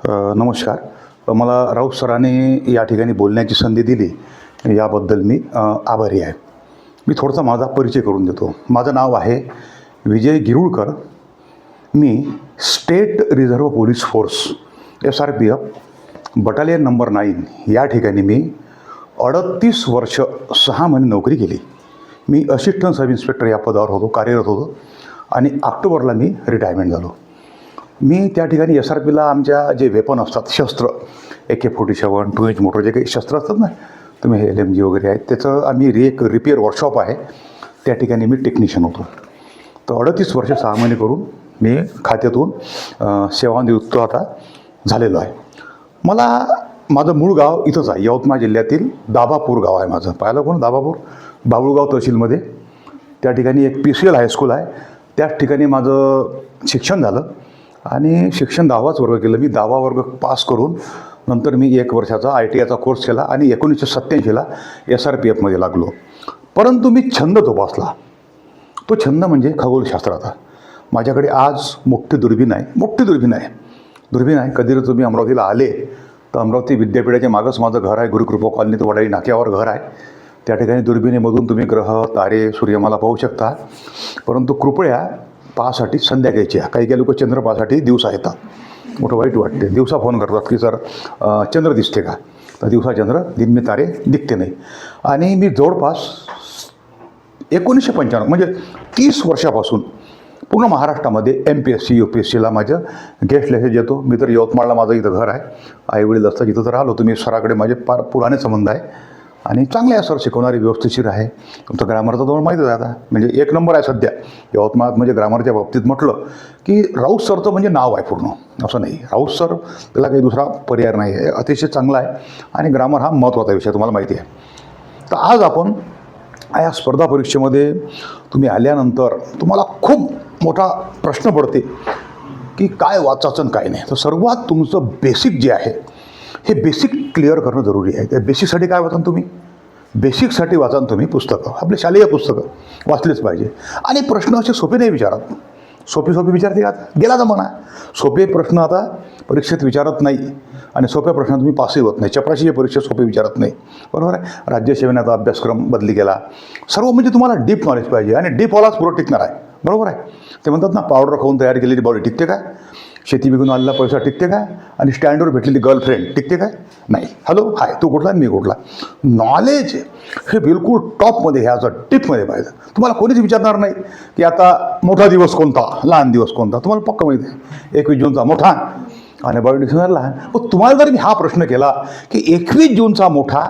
नमस्कार. मला राऊत सरांनी या ठिकाणी बोलण्याची संधी दिली याबद्दल मी आभारी आहे. मी थोडासा माझा परिचय करून देतो. माझं नाव आहे विजय गिरुळकर. मी state reserve police force SRPF battalion number 9 या ठिकाणी मी 38 वर्ष 6 महिने नोकरी केली. मी असिस्टंट सब इन्स्पेक्टर या पदावर होतो, कार्यरत होतो आणि ऑक्टोबरला मी रिटायरमेंट झालो. मी त्या ठिकाणी SRPला आमच्या जे वेपन असतात, शस्त्र AK-47, 2H मोटर जे काही शस्त्र असतात ना, तुम्ही LMG वगैरे आहेत, त्याचं आम्ही एक रिपेअर वर्कशॉप आहे, त्या ठिकाणी मी टेक्निशियन होतो. तर 38 वर्ष 6 महिने करून मी खात्यातून सेवानिवृत्त आता झालेलो आहे. माझं मूळ गाव इथंच आहे, यवतमाळ जिल्ह्यातील दाभापूर गाव आहे माझं. पाहिलं कोण? दाभापूर, बाबुळगाव तहसीलमध्ये. त्या ठिकाणी एक PCL हायस्कूल आहे, त्याच ठिकाणी माझं शिक्षण झालं आणि शिक्षण 10वाच वर्ग केलं. मी 10वा वर्ग पास करून नंतर मी 1 वर्षाचा ITIचा कोर्स केला आणि 1987ला SRPFमध्ये लागलो. परंतु मी छंद जोपासला. तो छंद म्हणजे खगोलशास्त्राचा. माझ्याकडे आज मोठी दुर्बीण आहे. कधी जर तुम्ही अमरावतीला आले तर अमरावती विद्यापीठाच्या मागंच माझं घर आहे, गुरुकृपा कॉलनीत वडाळी नाक्यावर घर आहे. त्या ठिकाणी दुर्बिणीमधून तुम्ही ग्रह, तारे, सूर्यमाला पाहू शकता. परंतु कृपया पाहासाठी संध्याकाळची आहे. काही लोक चंद्र पाहासाठी दिवसा येतात. मोठं वाईट वाटते. दिवसा फोन करतात की सर चंद्र दिसते का? तर दिवसा चंद्र, दिन में तारे दिखते नाही. आणि मी जवळपास 1995 म्हणजे 30 वर्षापासून पूर्ण महाराष्ट्रामध्ये MPSC UPSCला माझं गेस्ट लेक्चर येतो. मी तर यवतमाळला माझं इथं घर आहे, आईवडील असतात, इथं तर आलो. तुम्ही सराकडे माझे फार पुराणे संबंध आहे आणि चांगले आहे सर, शिकवणारे व्यवस्थितशीर आहे. तुमचं ग्रामरचं तुम्हाला माहितीच आहे आता, म्हणजे 1 नंबर आहे सध्या यवतमाळात. म्हणजे ग्रामरच्या बाबतीत म्हटलं की राऊत सरचं म्हणजे नाव आहे पूर्ण, असं नाही. राऊत सर त्याला काही दुसरा पर्याय नाही आहे, अतिशय चांगला आहे आणि ग्रामर हा महत्त्वाचा विषय तुम्हाला माहिती आहे. तर आज आपण या स्पर्धा परीक्षेमध्ये तुम्ही आल्यानंतर तुम्हाला खूप मोठा प्रश्न पडते की काय वाचायचं आणि काय नाही. तर सर्वात तुमचं बेसिक जे आहे हे बेसिक क्लिअर करणं जरुरी आहे. त्या बेसिकसाठी काय वाचा तुम्ही? बेसिकसाठी वाचा तुम्ही पुस्तकं, आपले शालेय पुस्तकं वाचलेच पाहिजे. आणि प्रश्न असे सोपे नाही विचारत. सोपे विचारते का? गेला जमाना. सोपे प्रश्न आता परीक्षेत विचारत नाही आणि सोप्या प्रश्नात तुम्ही पासही होत नाही. चपराशीच्या परीक्षेत सोपे विचारत नाही, बरोबर आहे. राज्यसेवेने आता अभ्यासक्रम बदली केला. सर्व म्हणजे तुम्हाला डीप नॉलेज पाहिजे आणि डीपवालाच पुरं टिकणार आहे, बरोबर आहे. ते म्हणतात ना, पावडर खाऊन तयार केलेली बॉडी टिकते काय? शेती विकून आलेला पैसा टिकते काय? आणि स्टँडवर भेटलेली गर्लफ्रेंड टिकते काय? नाही. हॅलो, हाय, तू कुठला मी कुठला? नॉलेज हे बिलकुल टॉपमध्ये, ह्याचं टिपमध्ये पाहिजे. तुम्हाला कोणीच विचारणार नाही की आता मोठा दिवस कोणता, लहान दिवस कोणता. तुम्हाला पक्का माहिती आहे 21 जूनचा मोठा आणि 22 डिसेंबर लहान. मग तुम्हाला जर मी हा प्रश्न केला की 21 जूनचा मोठा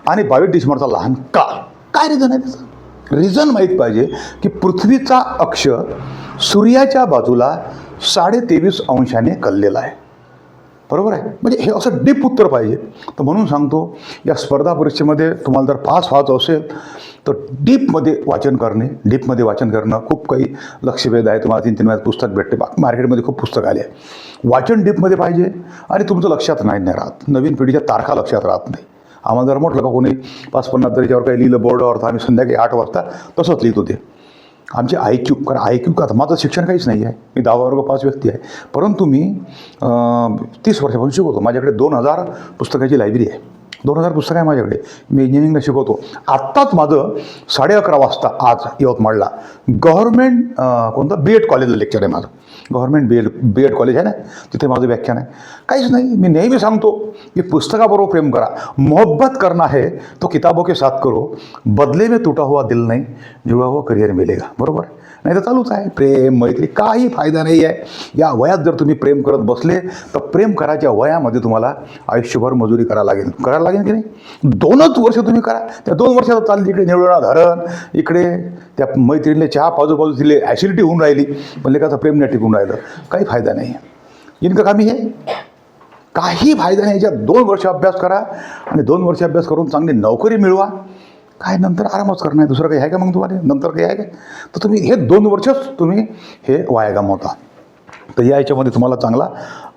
आणि 22 डिसेंबरचा लहान का? काय रिझन आहे त्याचं? रिझन माहीत पाहिजे की पृथ्वीचा अक्ष सूर्याच्या बाजूला 23.5 अंशाने कललेला आहे, बरोबर आहे. म्हणजे हे असं डीप उत्तर पाहिजे. तर म्हणून सांगतो, या स्पर्धा परीक्षेमध्ये तुम्हाला जर पास व्हायचं असेल तर डीपमध्ये वाचन करणं खूप काही लक्षवेध आहे. तुम्हाला 3-3 महिन्यात पुस्तक भेटते. मार्केटमध्ये खूप पुस्तक आले आहे. वाचन डीपमध्ये पाहिजे आणि तुमचं लक्षात नाही राहत. नवीन पिढीच्या तारखा लक्षात राहत नाही. आम्हाला जर म्हटलं का कोणी 5-50 तरीच्यावर काही लिहिलं बोर्डावर, तर आम्ही संध्याकाळी 8 वाजता तसंच लिहित होते. आमचे IQ, कारण IQ का, माझं शिक्षण काहीच नाही आहे. मी 10वा वर्ग पास व्यक्ती आहे. परंतु मी 30 वर्षापासून शिकवतो. माझ्याकडे 2000 पुस्तकाची लायब्ररी आहे. 2000 पुस्तकं आहे माझ्याकडे. मी इंजिनिअरिंगला शिकवतो. आत्ताच माझं 11:30 वाजता आज यवतमाळला गव्हर्नमेंट कोणतं B.Ed कॉलेजला लेक्चर आहे माझं. गव्हर्नमेंट B.Ed कॉलेज आहे ना, तिथे माझं व्याख्यान आहे. काहीच नाही. मी नेहमी सांगतो की पुस्तकाबरोबर प्रेम करा. मोहब्बत करना है तो किताबों के साथ करो. बदले में टूटा हुआ दिल नहीं, जुड़ा हुआ करियर मिलेगा, बरोबर. नाही तर चालूच आहे प्रेम, मैत्री, काही फायदा नाही आहे. या वयात जर तुम्ही प्रेम करत बसले तर प्रेम करायच्या वयामध्ये तुम्हाला आयुष्यभर मजुरी करायला लागेल की नाही. 2च वर्ष तुम्ही करा. त्या 2 वर्षात चालली इकडे निवडणा धरण, इकडे त्या मैत्रिणीने चहा बाजू दिले, ॲसिडिटी होऊन राहिली, पण लेकाचं प्रेम नाही टिकून राहिलं. काही फायदा नाही. इनकं कामी हे काही फायदा नाही. याच्यात 2 वर्ष अभ्यास करा आणि 2 वर्ष अभ्यास करून चांगली नोकरी मिळवा. काय नंतर आरामच करणार आहे, दुसरं काही आहे का मग तुम्हाला? नंतर काही आहे का? तर तुम्ही हे 2 वर्षच तुम्ही हे वाया गमावता. तर या याच्यामध्ये तुम्हाला चांगला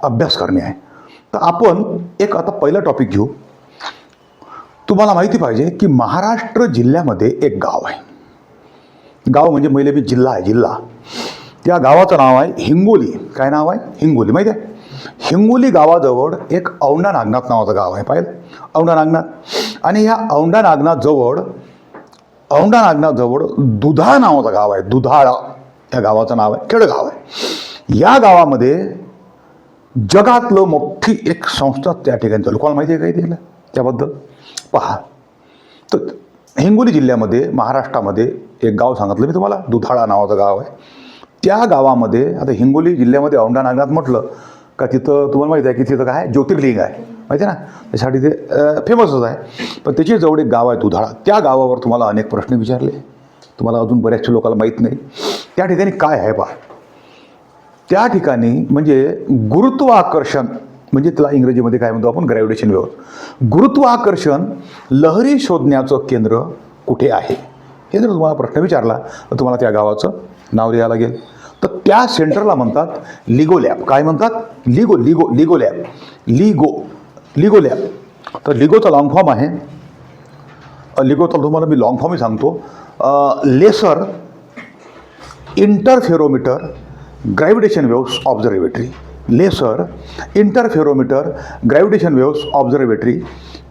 अभ्यास करणे आहे. तर आपण एक आता पहिला टॉपिक घेऊ. तुम्हाला माहिती पाहिजे की महाराष्ट्र जिल्ह्यामध्ये एक गाव आहे. गाव म्हणजे मैले जिल्हा आहे, जिल्हा. त्या गावाचं नाव आहे हिंगोली. काय नाव आहे? हिंगोली. माहिती आहे? हिंगोली गावाजवळ एक औंढा नागनाथ नावाचं गाव आहे, पाहिलं औंढा नागनाथ. आणि ह्या औंढा नागनाथजवळ दुधाळ नावाचं गाव आहे, दुधाळा या गावाचं नाव आहे, खेडगाव आहे. या गावामध्ये जगातलं मोठी एक संस्था त्या ठिकाणी चालू. कोणाला माहिती आहे काही त्याला त्याबद्दल? पहा, तर हिंगोली जिल्ह्यामध्ये महाराष्ट्रामध्ये एक गाव सांगितलं मी तुम्हाला, दुधाळा नावाचं गाव आहे. त्या गावामध्ये, आता हिंगोली जिल्ह्यामध्ये औंढा नागनाथ म्हटलं का तिथं तुम्हाला माहिती आहे की तिथं काय ज्योतिर्लिंग आहे, माहिती आहे ना, त्यासाठी ते फेमसच आहे. पण त्याची जवळ एक गाव आहे दुधाळा. त्या गावावर तुम्हाला अनेक प्रश्न विचारले, तुम्हाला अजून बऱ्याचशा लोकांना माहीत नाही. त्या ठिकाणी काय आहे पहा. त्या ठिकाणी म्हणजे गुरुत्वाकर्षण, म्हणजे त्याला इंग्रजीमध्ये काय म्हणतो आपण, ग्रॅव्हिटेशन वेव्ह, गुरुत्वाकर्षण लहरी शोधण्याचं केंद्र कुठे आहे, हे जर तुम्हाला प्रश्न विचारला तर तुम्हाला त्या गावाचं नाव लिहावं लागेल. तर त्या सेंटरला म्हणतात लिगो लॅब. काय म्हणतात? लिगो लॅब, लिगो लॅब. तर लिगोचा लॉंग फॉर्म आहे, लिगोचा तुम्हाला मी लॉंग फॉर्मही सांगतो, laser interferometer gravitation waves observatory. Laser interferometer gravitation waves observatory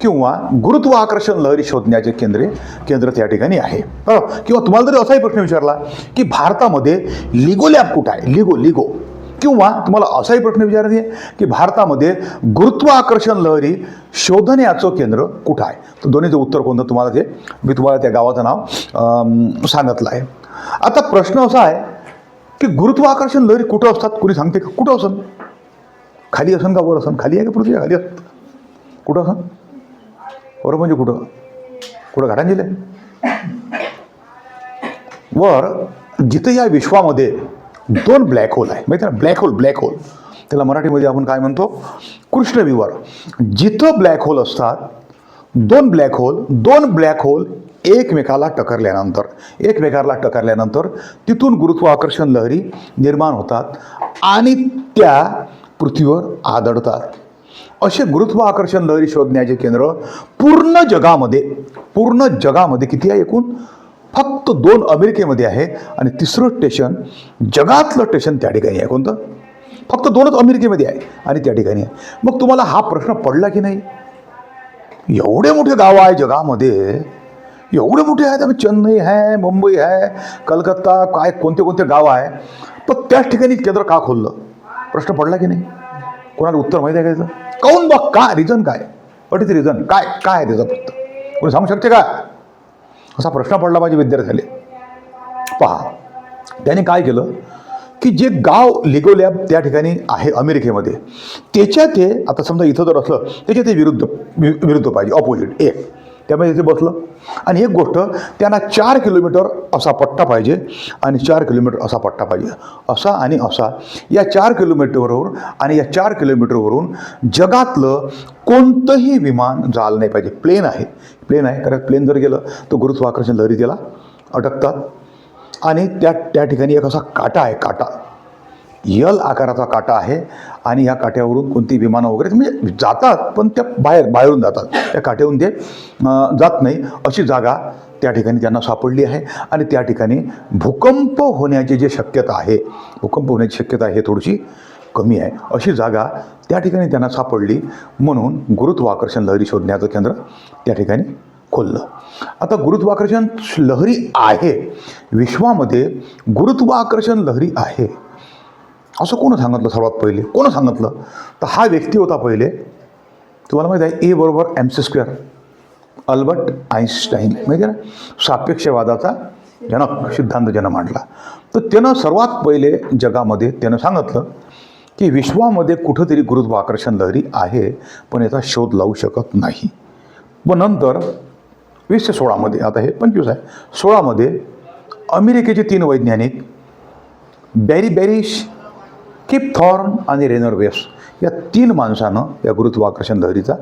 किंवा गुरुत्वाकर्षण लहरी शोधण्याचे केंद्र त्या ठिकाणी आहे. किंवा तुम्हाला जरी असाही प्रश्न विचारला की भारतामध्ये लिगो लॅब कुठं आहे, लिगो, किंवा तुम्हाला असाही प्रश्न विचारते की भारतामध्ये गुरुत्वाकर्षण लहरी शोधण्याचं केंद्र कुठं आहे, तर दोन्हीचं उत्तर कोणतं तुम्हाला मी तुम्हाला त्या गावाचं नाव सांगितलं आहे. आता प्रश्न असा आहे की गुरुत्वाकर्षण लहरी कुठं असतात, कुणी सांगते का? कुठं असन? खाली असन का वर असन? खाली आहे का पृथ्वी खाली असत? कुठं असन? वर म्हणजे कुठं घाटांजिल आहे वर, जिथं या विश्वामध्ये दोन ब्लॅक होल आहे, माहिती आहे ना, ब्लॅक होल त्याला मराठीमध्ये आपण काय म्हणतो, कृष्णविवर. जिथं ब्लॅक होल असतात, दोन ब्लॅक होल एकमेकाला टकरल्यानंतर तिथून गुरुत्वाकर्षण लहरी निर्माण होतात आणि त्या पृथ्वीवर आदळतात. असे गुरुत्वाकर्षण लहरी शोधण्याचे केंद्र पूर्ण जगामध्ये किती आहे एकूण? फक्त 2 अमेरिकेमध्ये आहे आणि तिसरं स्टेशन, जगातलं स्टेशन त्या ठिकाणी आहे. कोणतं? फक्त 2च अमेरिकेमध्ये आहे आणि त्या ठिकाणी आहे. मग तुम्हाला हा प्रश्न पडला की नाही? एवढे मोठे गाव आहे जगामध्ये, एवढे मोठे आहेत, आम्ही चेन्नई आहे, मुंबई आहे, कलकत्ता, काय कोणते गाव आहे, पण त्याच ठिकाणी केंद्र का खोललं? प्रश्न पडला की नाही? कोणाला उत्तर माहिती आहे का त्याचं? काऊन बघ, काय रिझन, काय व्हॉट इज रिझन, काय आहे त्याचं? फक्त कोणी सांगू शकते का? असा प्रश्न पडला पाहिजे विद्यार्थ्याला. पहा, त्याने काय केलं की जे गाव लिगो लॅब त्या ठिकाणी आहे अमेरिकेमध्ये, त्याच्या ते आता समजा इथं जर असलं त्याच्या ते विरुद्ध पाहिजे, ऑपोजिट एक, त्यामुळे तिथे बसलं. आणि एक गोष्ट, त्यांना 4 किलोमीटर असा पट्टा पाहिजे आणि 4 किलोमीटर असा पट्टा पाहिजे, असा आणि असा. या 4 किलोमीटरवरून आणि या 4 किलोमीटरवरून जगातलं कोणतंही विमान झालं नाही पाहिजे. प्लेन आहे कारण प्लेन जर गेलं तर गुरुत्वाकर्षण लहरी त्याला अटकतात. आणि त्या ठिकाणी एक असा काटा आहे, यल आकाराचा काटा आहे आणि या काट्यावरून कोणती विमानं वगैरे म्हणजे जातात, पण त्या बाहेरून जातात, त्या काट्यावरून ते जात नाही. अशी जागा त्या ठिकाणी त्यांना सापडली आहे आणि त्या ठिकाणी भूकंप होण्याची जी शक्यता आहे, हे थोडीशी कमी आहे. अशी जागा त्या ठिकाणी त्यांना सापडली, म्हणून गुरुत्वाकर्षण लहरी शोधण्याचं केंद्र त्या ठिकाणी खोललं. आता गुरुत्वाकर्षण लहरी आहे, विश्वामध्ये गुरुत्वाकर्षण लहरी आहे असं कोण सांगितलं? सर्वात पहिले कोण सांगितलं? तर हा व्यक्ती होता पहिले, तुम्हाला माहिती आहे, E = mc², अल्बर्ट आइन्स्टाईन, माहिती आहे ना, सापेक्षवादाचा सिद्धांत ज्यानं मांडला. तर त्यानं सर्वात पहिले जगामध्ये त्यानं सांगितलं की विश्वामध्ये कुठंतरी गुरुत्वाकर्षण लहरी आहे, पण याचा शोध लावू शकत नाही. व नंतर 1916 आता हे 25 आहे, 16 अमेरिकेचे 3 वैज्ञानिक बॅरिश, किप थॉर्न आणि रेनर वेस या 3 माणसानं या गुरुत्वाकर्षण लहरीचा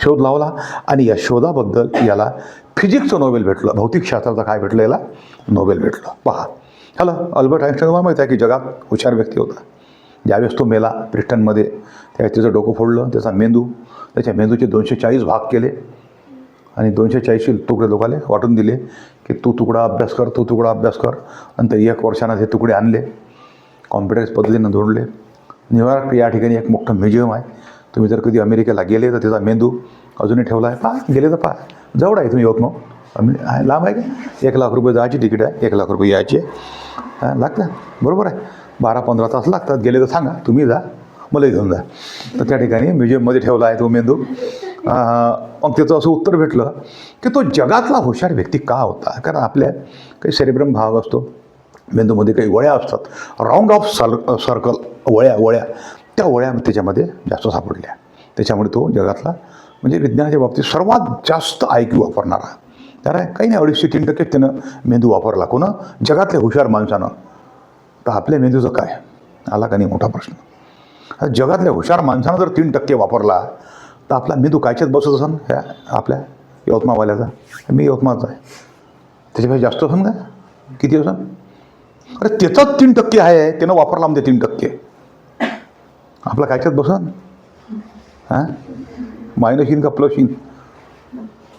शोध लावला आणि या शोधाबद्दल याला फिजिक्सचं नोबेल भेटलं, भौतिकशास्त्राचा काय भेटलं, याला नोबेल भेटलं. पहा, अल्बर्ट आइन्स्टाईन तुम्हाला माहिती आहे की जगात हुशार व्यक्ती होता. ज्यावेळेस तो मेला ब्रिटनमध्ये, त्यावेळेस त्याचं डोकं फोडलं, त्याच्या मेंदूचे 240 भाग केले आणि 240 तुकडे लोकांना वाटून दिले की तू तुकडा अभ्यास कर. नंतर 1 वर्षानं हे तुकडे आणले, कॉम्प्युटराइज पद्धतीनं जोडले, न्यूयॉर्क या ठिकाणी एक मोठं म्युझियम आहे. तुम्ही जर कधी अमेरिकेला गेले तर त्याचा मेंदू अजूनही ठेवला आहे. पहा, गेले तर पहा. जवळ आहे तुम्ही यवतमाळ. लांब आहे का? 1,00,000 रुपये जायची तिकीट आहे, 1,00,000 रुपये यायची आहे. लागतं, बरोबर आहे. 12-15 तास लागतात. गेले तर सांगा, तुम्ही जा, मलाही घेऊन जा. तर त्या ठिकाणी म्युझियममध्ये ठेवला आहे तो मेंदू. मग त्याचं असं उत्तर भेटलं की तो जगातला हुशार व्यक्ती का होता. कारण आपल्या काही सेरेब्रम भाग असतो, मेंदूमध्ये काही वळ्या असतात, राऊंड ऑफ सर्कल वळ्या त्या वळ्या त्याच्यामध्ये जास्त सापडल्या. त्याच्यामुळे तो जगातला म्हणजे विज्ञानाच्या बाबतीत सर्वात जास्त IQ वापरणारा. त्याला काही नाही, 2.5-3% त्यानं मेंदू वापरला. कोणं? जगातल्या हुशार माणसानं. तर आपल्या मेंदूचं काय? आला का नाही मोठा प्रश्न. जगातल्या हुशार माणसानं जर 3% वापरला तर आपला मेंदू कायच्यात बसत असन ह्या आपल्या यवतमाळवाल्याचा. मी यवतमाळचा आहे, त्याच्यापेक्षा जास्त असन का? किती असन? अरे त्याचाच 3% आहे, त्यानं वापरला म्हणजे 3%. आपला कायच्यात बसन? हां, मायनस येईन का प्लस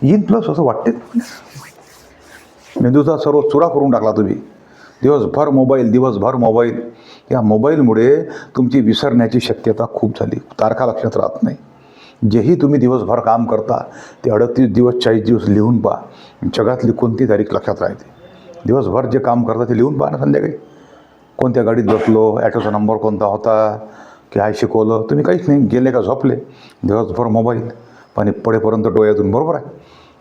येईन प्लस असं वाटते. मेंदूचा सर्व चुरा करून टाकला तुम्ही. दिवसभर मोबाईल. या मोबाईलमुळे तुमची विसरण्याची शक्यता खूप झाली. तारखा लक्षात राहत नाही. जेही तुम्ही दिवसभर काम करता ते 38 दिवस 40 दिवस लिहून पहा. जगातली कोणती तारीख लक्षात राहते. दिवसभर जे काम करता ते लिहून पहा ना. संध्याकाळी कोणत्या गाडीत बसलो, ॲटोचा नंबर कोणता होता, काय शिकवलं, तुम्ही काहीच नाही. गेले का झोपले. दिवसभर मोबाईल, पाणी पडेपर्यंत डोळ्यातून. बरोबर आहे,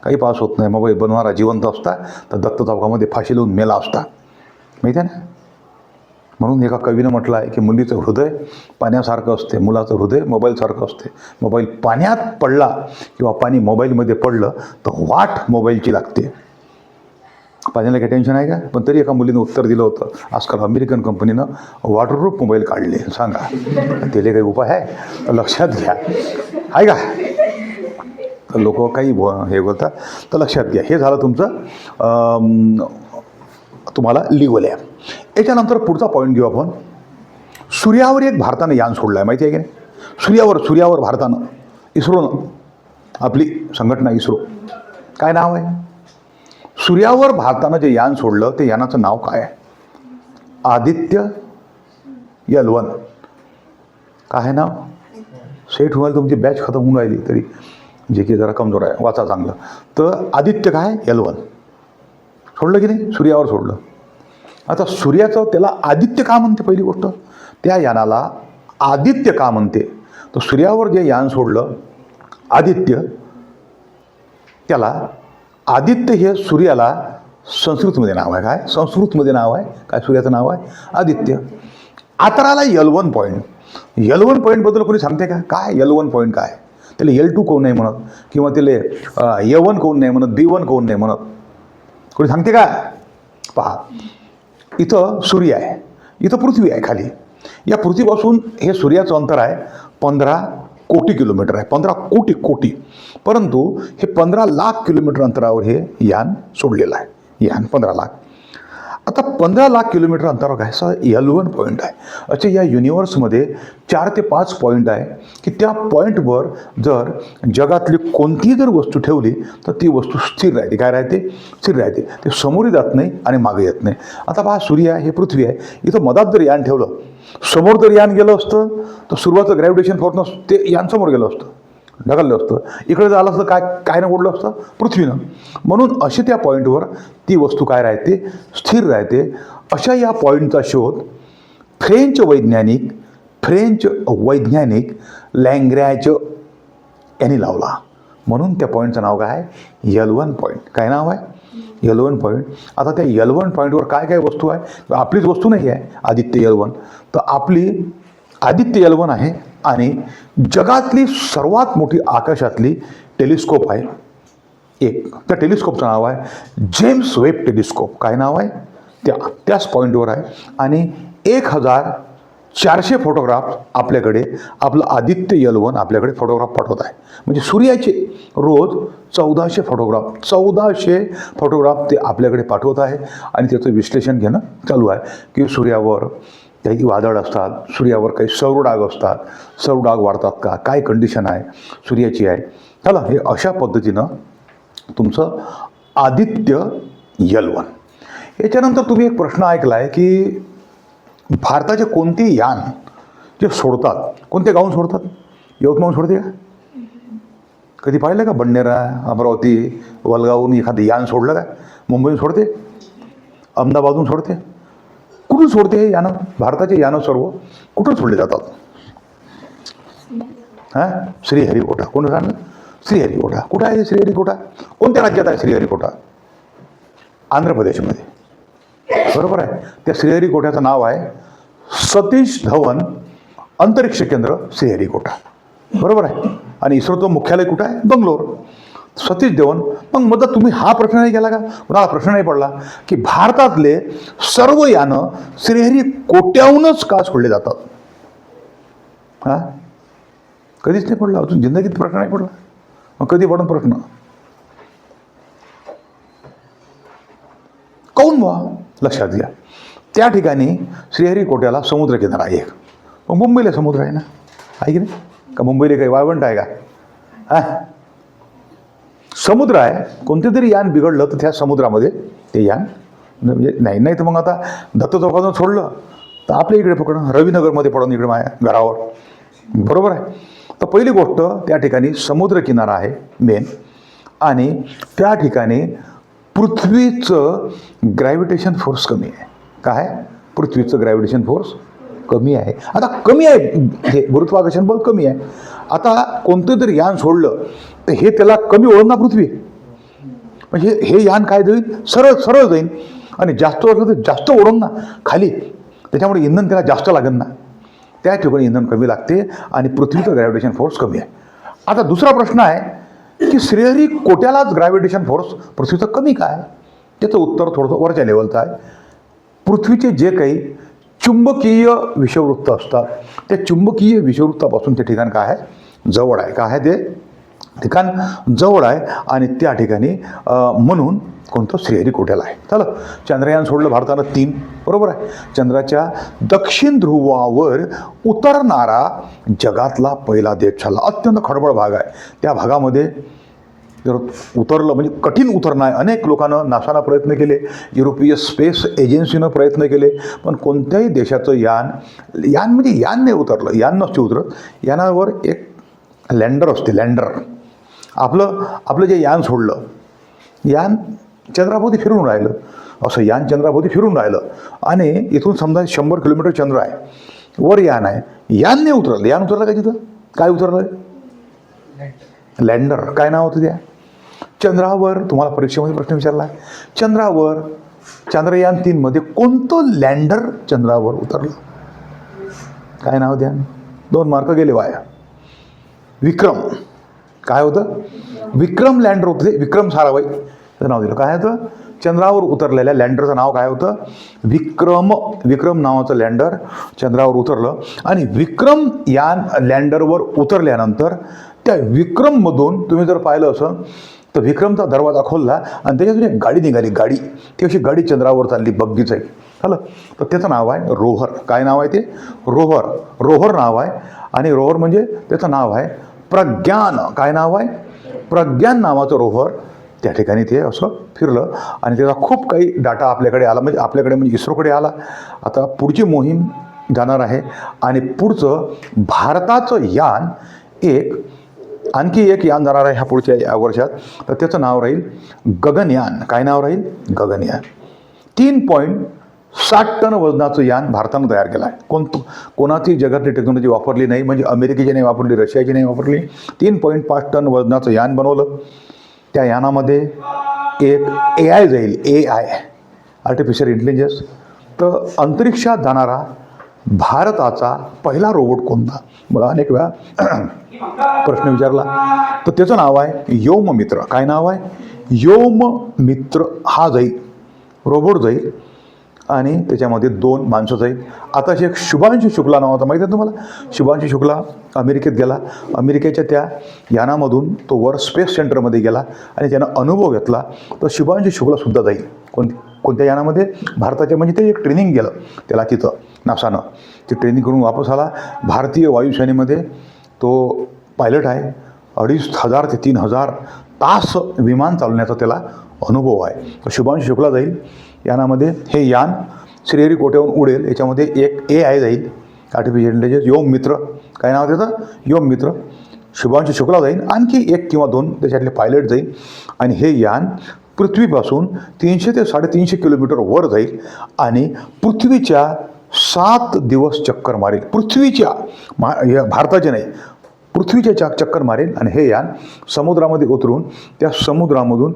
काही पास होत नाही. मोबाईल बनवणारा जिवंत असता तर दत्त चौकामध्ये फाशी लावून मेला असता, माहिती आहे ना. म्हणून एका कवीनं म्हटलं आहे की मुलीचं हृदय पाण्यासारखं असते, मुलाचं हृदय मोबाईलसारखं असते. मोबाईल पाण्यात पडला किंवा पाणी मोबाईलमध्ये पडलं तर वाट मोबाईलची लागते. पाण्याला काही टेन्शन आहे का? पण तरी एका मुलीनं उत्तर दिलं होतं, आजकाल अमेरिकन कंपनीनं वॉटरप्रूफ मोबाईल काढले. सांगा, त्याला काही उपाय आहे? तर लक्षात घ्या, आहे का? तर लोक काही हे बोलतात, तर लक्षात घ्या. हे झालं तुमचं तुम्हाला लिगल आहे. याच्यानंतर पुढचा पॉईंट घेऊ आपण. सूर्यावर एक भारतानं यान सोडलं आहे, माहिती आहे की नाही? सूर्यावर भारतानं, इस्रोनं, आपली संघटना इस्रो, काय नाव आहे? सूर्यावर भारतानं जे यान सोडलं ते यानाचं नाव काय आहे? आदित्य L1. काय आहे नाव? सेट व्हायला तुमची बॅच खतम होऊन राहिली तरी, जे की जरा कमजोर आहे, वाचा चांगलं. तर आदित्य काय? L1 सोडलं की नाही? सूर्यावर सोडलं. आता सूर्याचं त्याला आदित्य का म्हणते? पहिली गोष्ट, त्या यानाला आदित्य का म्हणते? तर सूर्यावर जे यान सोडलं आदित्य, त्याला आदित्य हे सूर्याला संस्कृतमध्ये नाव आहे. काय संस्कृतमध्ये नाव आहे? काय सूर्याचं नाव आहे? आदित्य. आता आला L1 पॉईंट. L1 पॉईंटबद्दल कोणी सांगते का? काय L1 पॉईंट काय? त्याला L2 कोण नाही म्हणत, किंवा त्याला A1 कोण नाही म्हणत, B1 कोण नाही म्हणत, कोणी सांगते का? पहा, इथं सूर्य आहे, इथं पृथ्वी आहे खाली. या पृथ्वीपासून हे सूर्याचं अंतर आहे 15 कोटी किलोमीटर आहे. 15 कोटी. परंतु हे 15 लाख किलोमीटर अंतरावर हे यान सोडलेलं आहे. यान 15 लाख. आता 15 लाख किलोमीटर अंतरावर काय L1 पॉईंट आहे. अच्छा, या युनिवर्समध्ये 4 ते 5 पॉईंट आहे की त्या पॉईंटवर जर जगातली कोणतीही जर वस्तू ठेवली तर ती वस्तू स्थिर राहते. काय राहते? स्थिर राहते. ते समोरही जात नाही आणि मागे येत नाही. आता पहा, सूर्य आहे, हे पृथ्वी आहे. इथं मधात जर यान ठेवलं, समोर जर यान गेलं असतं तर सुरुवातीचं ग्रॅव्हिटेशन फोर्सनं ते यान समोर गेलं असतं, ढकललं असतं. इकडे जर आलं असतं काय न ओढलं असतं? पृथ्वीनं. म्हणून असे त्या पॉईंटवर ती वस्तू काय राहते? स्थिर राहते. अशा या पॉईंटचा शोध फ्रेंच वैज्ञानिक लँग्रॅज यांनी लावला. म्हणून त्या पॉईंटचं नाव काय आहे? L1 point. काय नाव आहे? L1 point. आता त्या L1 पॉईंटवर काय काय वस्तू आहे? आपलीच वस्तू नाही आहे आदित्य L1, तर आपली आदित्य L1 आहे. आणि जगातली सर्वात मोठी आकाशातली टेलिस्कोप आहे एक. त्या टेलिस्कोपचं नाव आहे जेम्स वेब टेलिस्कोप. काय नाव आहे? त्याच पॉईंटवर आहे. आणि 1400 फोटोग्राफ आपल्याकडे, आपलं आदित्य L1 आपल्याकडे फोटोग्राफ पाठवत आहे. म्हणजे सूर्याचे रोज 1400 फोटोग्राफ ते आपल्याकडे पाठवत आहे. आणि त्याचं विश्लेषण घेणं चालू आहे की सूर्यावर काही वादळ असतात, सूर्यावर काही सौरडाग असतात, सौरडाग वाढतात का, काय कंडिशन आहे सूर्याची आहे. चला, हे अशा पद्धतीनं तुमचं आदित्य L1. याच्यानंतर तुम्ही एक प्रश्न ऐकला आहे की भारताचे कोणते यान जे सोडतात, कोणत्या गावून सोडतात? यवतमाळहून सोडते का? कधी पाहिलं का बडनेरा, अमरावती, वलगावहून एखादं यान सोडलं का? मुंबईहून सोडते, अहमदाबादहून सोडते, कुठून सोडते हे यानं? भारताचे यानं सर्व कुठून सोडले जातात? हां, श्रीहरिकोटा. कोण सांगलं? श्रीहरिकोटा. कुठं आहे श्रीहरिकोटा? कोणत्या राज्यात आहे श्रीहरिकोटा? आंध्र प्रदेशमध्ये. बरोबर आहे. त्या श्रीहरिकोट्याचं नाव आहे सतीश धवन अंतरिक्ष केंद्र श्रीहरिकोटा. बरोबर आहे. आणि इस्रोचं मुख्यालय कुठं आहे? बंगलोर. सतीश धवन. मग मदत तुम्ही हा प्रश्न नाही केला का? मला प्रश्न नाही पडला की भारतातले सर्व यानं श्रीहरिकोट्याहूनच का सोडले जातात? हां, कधीच नाही पडला. अजून जिंदगीत प्रश्न नाही पडला. मग कधी पडून प्रश्न? काऊन व्हा? लक्षात घ्या, त्या ठिकाणी श्रीहरिकोट्याला समुद्रकिनारा आहे एक. मग मुंबईला समुद्र आहे ना, आहे की नाही? का मुंबईला काही वाळवंट आहे का? हां, समुद्र आहे. कोणते तरी यान बिघडलं तर त्या समुद्रामध्ये ते यान म्हणजे नाही तर मग आता दत्त चौकातून सोडलं तर आपल्या इकडे पकडून रविनगरमध्ये पडून इकडे माझ्या घरावर. बरोबर आहे. तर पहिली गोष्ट, त्या ठिकाणी समुद्रकिनारा आहे मेन, आणि त्या ठिकाणी पृथ्वीचं ग्रॅव्हिटेशन फोर्स कमी आहे. काय? पृथ्वीचं ग्रॅव्हिटेशन फोर्स कमी आहे. आता कमी आहे, हे गुरुत्वाकर्षण बल कमी आहे. आता कोणतं तरी यान सोडलं तर हे त्याला कमी ओढून ना पृथ्वी, म्हणजे हे यान काय जाईल? सरळ सरळ जाईल. आणि जास्त ओढलं तर जास्त ओढून ना खाली, त्याच्यामुळे इंधन त्याला जास्त लागेल ना. त्या ठिकाणी इंधन कमी लागते आणि पृथ्वीचं ग्रॅव्हिटेशन फोर्स कमी आहे. आता दुसरा प्रश्न आहे की श्रीहरिकोट्यालाच ग्रॅव्हिटेशन फोर्स पृथ्वीचं कमी काय? त्याचं उत्तर थोडंसं वरच्या लेवलचं आहे. पृथ्वीचे जे काही चुंबकीय विषुववृत्त असतात, त्या चुंबकीय विषुववृत्तापासून ते ठिकाण काय आहे? जवळ आहे. काय आहे ते ठिकाण? जवळ आहे. आणि त्या ठिकाणी म्हणून कोणतं? श्रीहरिकोट्याला आहे. चला, चंद्रयान सोडलं भारतानं 3. बरोबर आहे. चंद्राच्या दक्षिण ध्रुवावर उतरणारा जगातला पहिला देश झाला. अत्यंत खडबड भाग आहे. त्या भागामध्ये जर उतरलं म्हणजे कठीण उतरणं आहे. अनेक लोकांना, नासानं प्रयत्न केले, युरोपीय स्पेस एजन्सीनं प्रयत्न केले, पण कोणत्याही देशाचं यान म्हणजे यान नाही उतरलं. यान नसते उतरत. यानावर एक लँडर असते, लँडर. आपलं जे यान सोडलं, यान चंद्राभोवती फिरून राहिलं. असं यान चंद्राभोवती फिरून राहिलं आणि इथून समजा 100 किलोमीटर चंद्र आहे, वर यान आहे. यान नाही उतरलं. यान उतरलं का तिथं? काय उतरलं? लँडर. काय नाव होतं त्या? चंद्रावर. तुम्हाला परीक्षेमध्ये प्रश्न विचारला आहे. चंद्रावर चांद्रयान 3मध्ये कोणतं लँडर चंद्रावर उतरलं? काय नाव द्या? 2 मार्क गेले वाया. विक्रम. काय होतं? विक्रम लँडर होतं ते. विक्रम साराभाई त्याचं नाव दिलं. काय होतं? चंद्रावर उतरलेल्या लँडरचं नाव काय होतं? विक्रम. विक्रम नावाचं लँडर चंद्रावर उतरलं. आणि विक्रम यान लँडरवर उतरल्यानंतर त्या विक्रममधून तुम्ही जर पाहिलं असं तर विक्रमचा दरवाजा खोलला आणि त्याच्यातून एक गाडी निघाली. गाडी, ती अशी गाडी चंद्रावर चालली, बग्गीच आहे. झालं. तर त्याचं नाव आहे रोव्हर. काय नाव आहे ते? रोव्हर. रोव्हर नाव आहे. आणि रोव्हर म्हणजे त्याचं नाव आहे प्रज्ञान. काय नाव आहे? प्रज्ञान नावाचं रोव्हर त्या ठिकाणी ते असं फिरलं आणि त्याचा खूप काही डाटा आपल्याकडे आला, म्हणजे इस्रोकडे आला. आता पुढची मोहीम जाणार आहे आणि पुढचं भारताचं यान आणखी एक यान जाणार आहे ह्या पुढच्या या वर्षात. तर त्याचं नाव राहील गगनयान. काय नाव राहील? गगनयान. 3.60 टन वजनाचं यान भारतानं तयार केलं आहे. कोणाची जगातली टेक्नॉलॉजी वापरली नाही, म्हणजे अमेरिकेची नाही वापरली, रशियाची नाही वापरली. 3.5 टन वजनाचं यान बनवलं. त्या यानामध्ये एक AI जाईल. AI, artificial intelligence. तर अंतरिक्षात जाणारा भारताचा पहिला रोबोट कोणता? मला अनेक वेळा प्रश्न विचारला. तर त्याचं नाव आहे व्योममित्र. काय नाव आहे? व्योममित्र. हा जाईल, रोबोट जाईल आणि त्याच्यामध्ये 2 माणसं जाईल. आता एक शुभांशु शुक्ला नावाचा माहिती आहे तुम्हाला? शुभांशु शुक्ला अमेरिकेत गेला. अमेरिकेच्या त्या यानामधून तो वर स्पेस सेंटरमध्ये गेला आणि त्यानं अनुभव घेतला. तर शुभांशु शुक्लासुद्धा जाईल. कोणत्या यानामध्ये? भारताच्या. म्हणजे ते एक ट्रेनिंग गेलं त्याला तिथं नासानं. ते ट्रेनिंग करून वापस आला. भारतीय वायुसेनेमध्ये तो पायलट आहे. 2500 ते 3000 तास विमान चालवण्याचा त्याला अनुभव आहे. तर शुभांशु शुक्ला जाईल यानामध्ये. हे यान श्रीहरिकोट्याहून उडेल. याच्यामध्ये एक AI जाईल. आर्टिफिशियल इंटेलिजन्स योम मित्र, काय नाव त्याचं, योम मित्र. शुभांशु शुक्ला जाईल, आणखी 1 किंवा 2 त्याच्यातले पायलट जाईल आणि हे यान पृथ्वीपासून 300 ते 350 किलोमीटर वर जाईल आणि पृथ्वीच्या 7 दिवस चक्कर मारेल. पृथ्वीच्या भारताचे नाही, पृथ्वीच्या चक्कर मारेल आणि हे यान समुद्रामध्ये उतरून त्या समुद्रामधून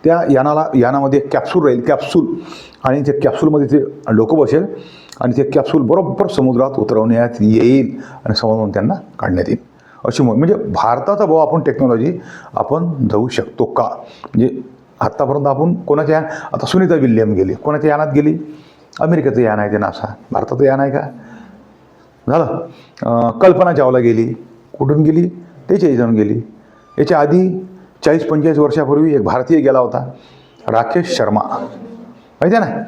त्या यानामध्ये एक कॅप्सूल राहील, कॅप्सूल, आणि त्या कॅप्सूलमध्ये ते लोक बसेल आणि ते कॅप्सूल बरोबर समुद्रात उतरवण्यात येईल आणि समुद्रातून त्यांना काढण्यात येईल. अशी म्हणजे भारताचा भाऊ आपण टेक्नॉलॉजी आपण जाऊ शकतो का. म्हणजे आत्तापर्यंत आपण कोणाच्या यान, आता सुनीता विल्यम गेली, कोणाच्या यानात गेली, अमेरिकेचं यान आहे ते नासा, भारताचं यान आहे का. झालं. कल्पना चावला गेली, कुठून गेली, त्याच्या याच्यातून गेली. याच्या आधी 40-45 वर्षापूर्वी एक भारतीय गेला होता, राकेश शर्मा, माहिती आहे ना.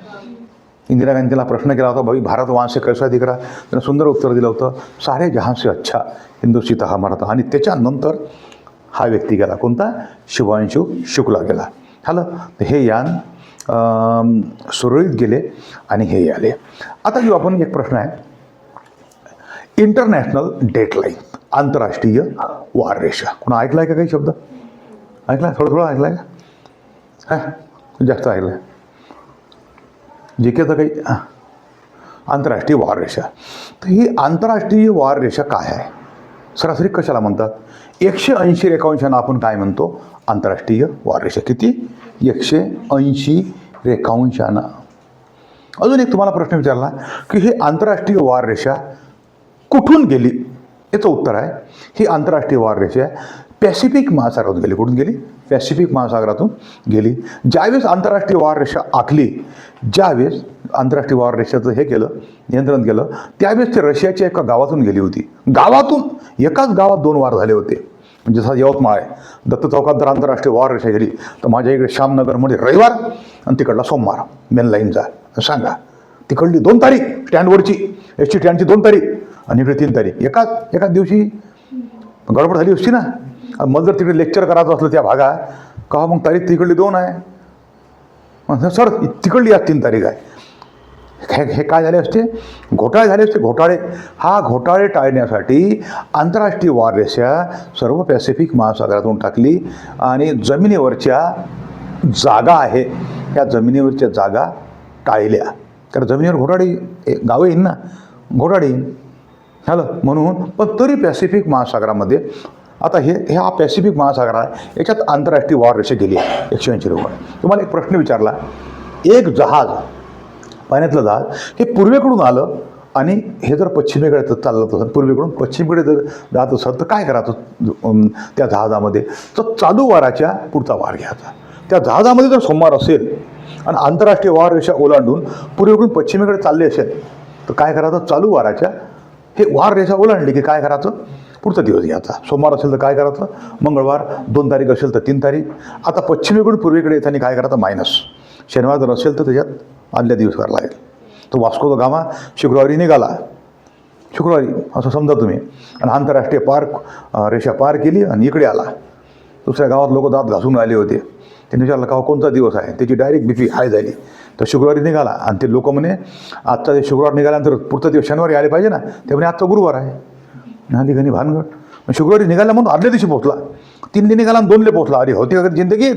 इंदिरा गांधीला प्रश्न केला होता, भाई भारत वहाँ से कैसा दिख रहा, त्यानं सुंदर उत्तर दिलं होतं, सारे जहां से अच्छा हिंदुस्तान हा मराठा. आणि त्याच्यानंतर हा व्यक्ती गेला, कोणता, शुभांशु शुक्ला गेला. झालं. तर हे यान सुरळीत गेले आणि हे आले. आता जो आपण एक प्रश्न आहे, इंटरनॅशनल डेटलाईन, आंतरराष्ट्रीय वाररेषा. कोणा ऐकला आहे का काही शब्द, ऐकला, थोडं ऐकला आहे का, हां जास्त ऐकलं आहे, जे काही तर काही. आंतरराष्ट्रीय वाररेषा. तर ही आंतरराष्ट्रीय वाररेषा काय आहे, सरासरी कशाला म्हणतात. 180 रेखांशांना आपण काय म्हणतो, आंतरराष्ट्रीय वाररेषा. किती, 180 रेखांशांना. अजून एक तुम्हाला प्रश्न विचारला की ही आंतरराष्ट्रीय वाररेषा कुठून गेली, याचं उत्तर आहे, ही आंतरराष्ट्रीय वाररेषा पॅसिफिक महासागरातून गेली. कुठून गेली, पॅसिफिक महासागरातून गेली. ज्यावेळेस आंतरराष्ट्रीय वाररेषा आखली, ज्यावेळेस आंतरराष्ट्रीय वाररेषेचं हे केलं, नियंत्रण केलं, त्यावेळेस ते रशियाच्या एका गावातून गेली होती. गावातून, एकाच गावात 2 वार झाले होते. म्हणजे जसा यवतमाळ आहे, दत्त चौकात जर आंतरराष्ट्रीय वाररेषा गेली, तर माझ्या इकडे श्यामनगरमध्ये रविवार आणि तिकडला सोमवार, मेन लाईनचा. सांगा, तिकडली 2 तारीख स्टँडवरची, एसटी स्टँडची 2 तारीख आणि इकडे 3 तारीख, एकाच दिवशी गडबड झाली असती ना. मला जर तिकडे लेक्चर करायचं असलं त्या भागात, का मग तारीख तिकडली 2 आहे, सर तिकडली आज 3 तारीख आहे. हे काय झाले असते, घोटाळे झाले असते, घोटाळे. हा घोटाळे टाळण्यासाठी आंतरराष्ट्रीय वाररेषा सर्व पॅसिफिक महासागरातून टाकली आणि जमिनीवरच्या जागा आहे, त्या जमिनीवरच्या जागा टाळल्या. तर जमिनीवर घोटाळे गावं येईन ना, घोटाळे येईन. झालं. म्हणून पण तरी पॅसिफिक महासागरामध्ये आता हा पॅसिफिक महासागर आहे, याच्यात आंतरराष्ट्रीय वाररेषा गेली आहे 180 रेखा. तुम्हाला एक प्रश्न विचारला, एक जहाज, पाण्यातलं जहाज हे पूर्वेकडून आलं आणि हे जर पश्चिमेकडे चाललं असेल, पूर्वेकडून पश्चिमेकडे जर जात असेल, तर काय करायचं त्या जहाजामध्ये, तर चालू वाराच्या पुढचा वार घ्यायचा. त्या जहाजामध्ये जर सोमवार असेल आणि आंतरराष्ट्रीय वाररेषा ओलांडून पूर्वेकडून पश्चिमेकडे चालले असेल, तर काय करायचं, चालू वाराच्या हे वाररेषा ओलांडली की काय करायचं, पुढचा दिवस घ्यायचा. सोमवार असेल तर काय करायचं, मंगळवार, 2 तारीख असेल तर 3 तारीख. आता पश्चिमेकडून पूर्वेकडे येताना काय करायचं, मायनस. शनिवार जर असेल तर त्याच्यात आदल्या दिवस करायला लागेल. तो वास्को द गामा शुक्रवारी निघाला, शुक्रवारी असं समजा तुम्ही, आणि आंतरराष्ट्रीय रेषा पार केली आणि इकडे आला. दुसऱ्या गावात लोक दात घासून आले होते, त्यांनी विचारलं का कोणता दिवस आहे, त्याची डायरेक्ट BP हाय झाली. तर शुक्रवारी निघाला आणि ते लोक म्हणे आजचा ते शुक्रवार निघाल्यानंतर पुढचा दिवस शनिवारी आले पाहिजे ना, ते म्हणे आजचा गुरुवार आहे. नाली घणी भानगड. शुक्रवारी निघाला म्हणून आदल्या दिवशी पोहोचला, 3 निघाला आणि 2 पोहोचला. अरे होती का जिंदगी,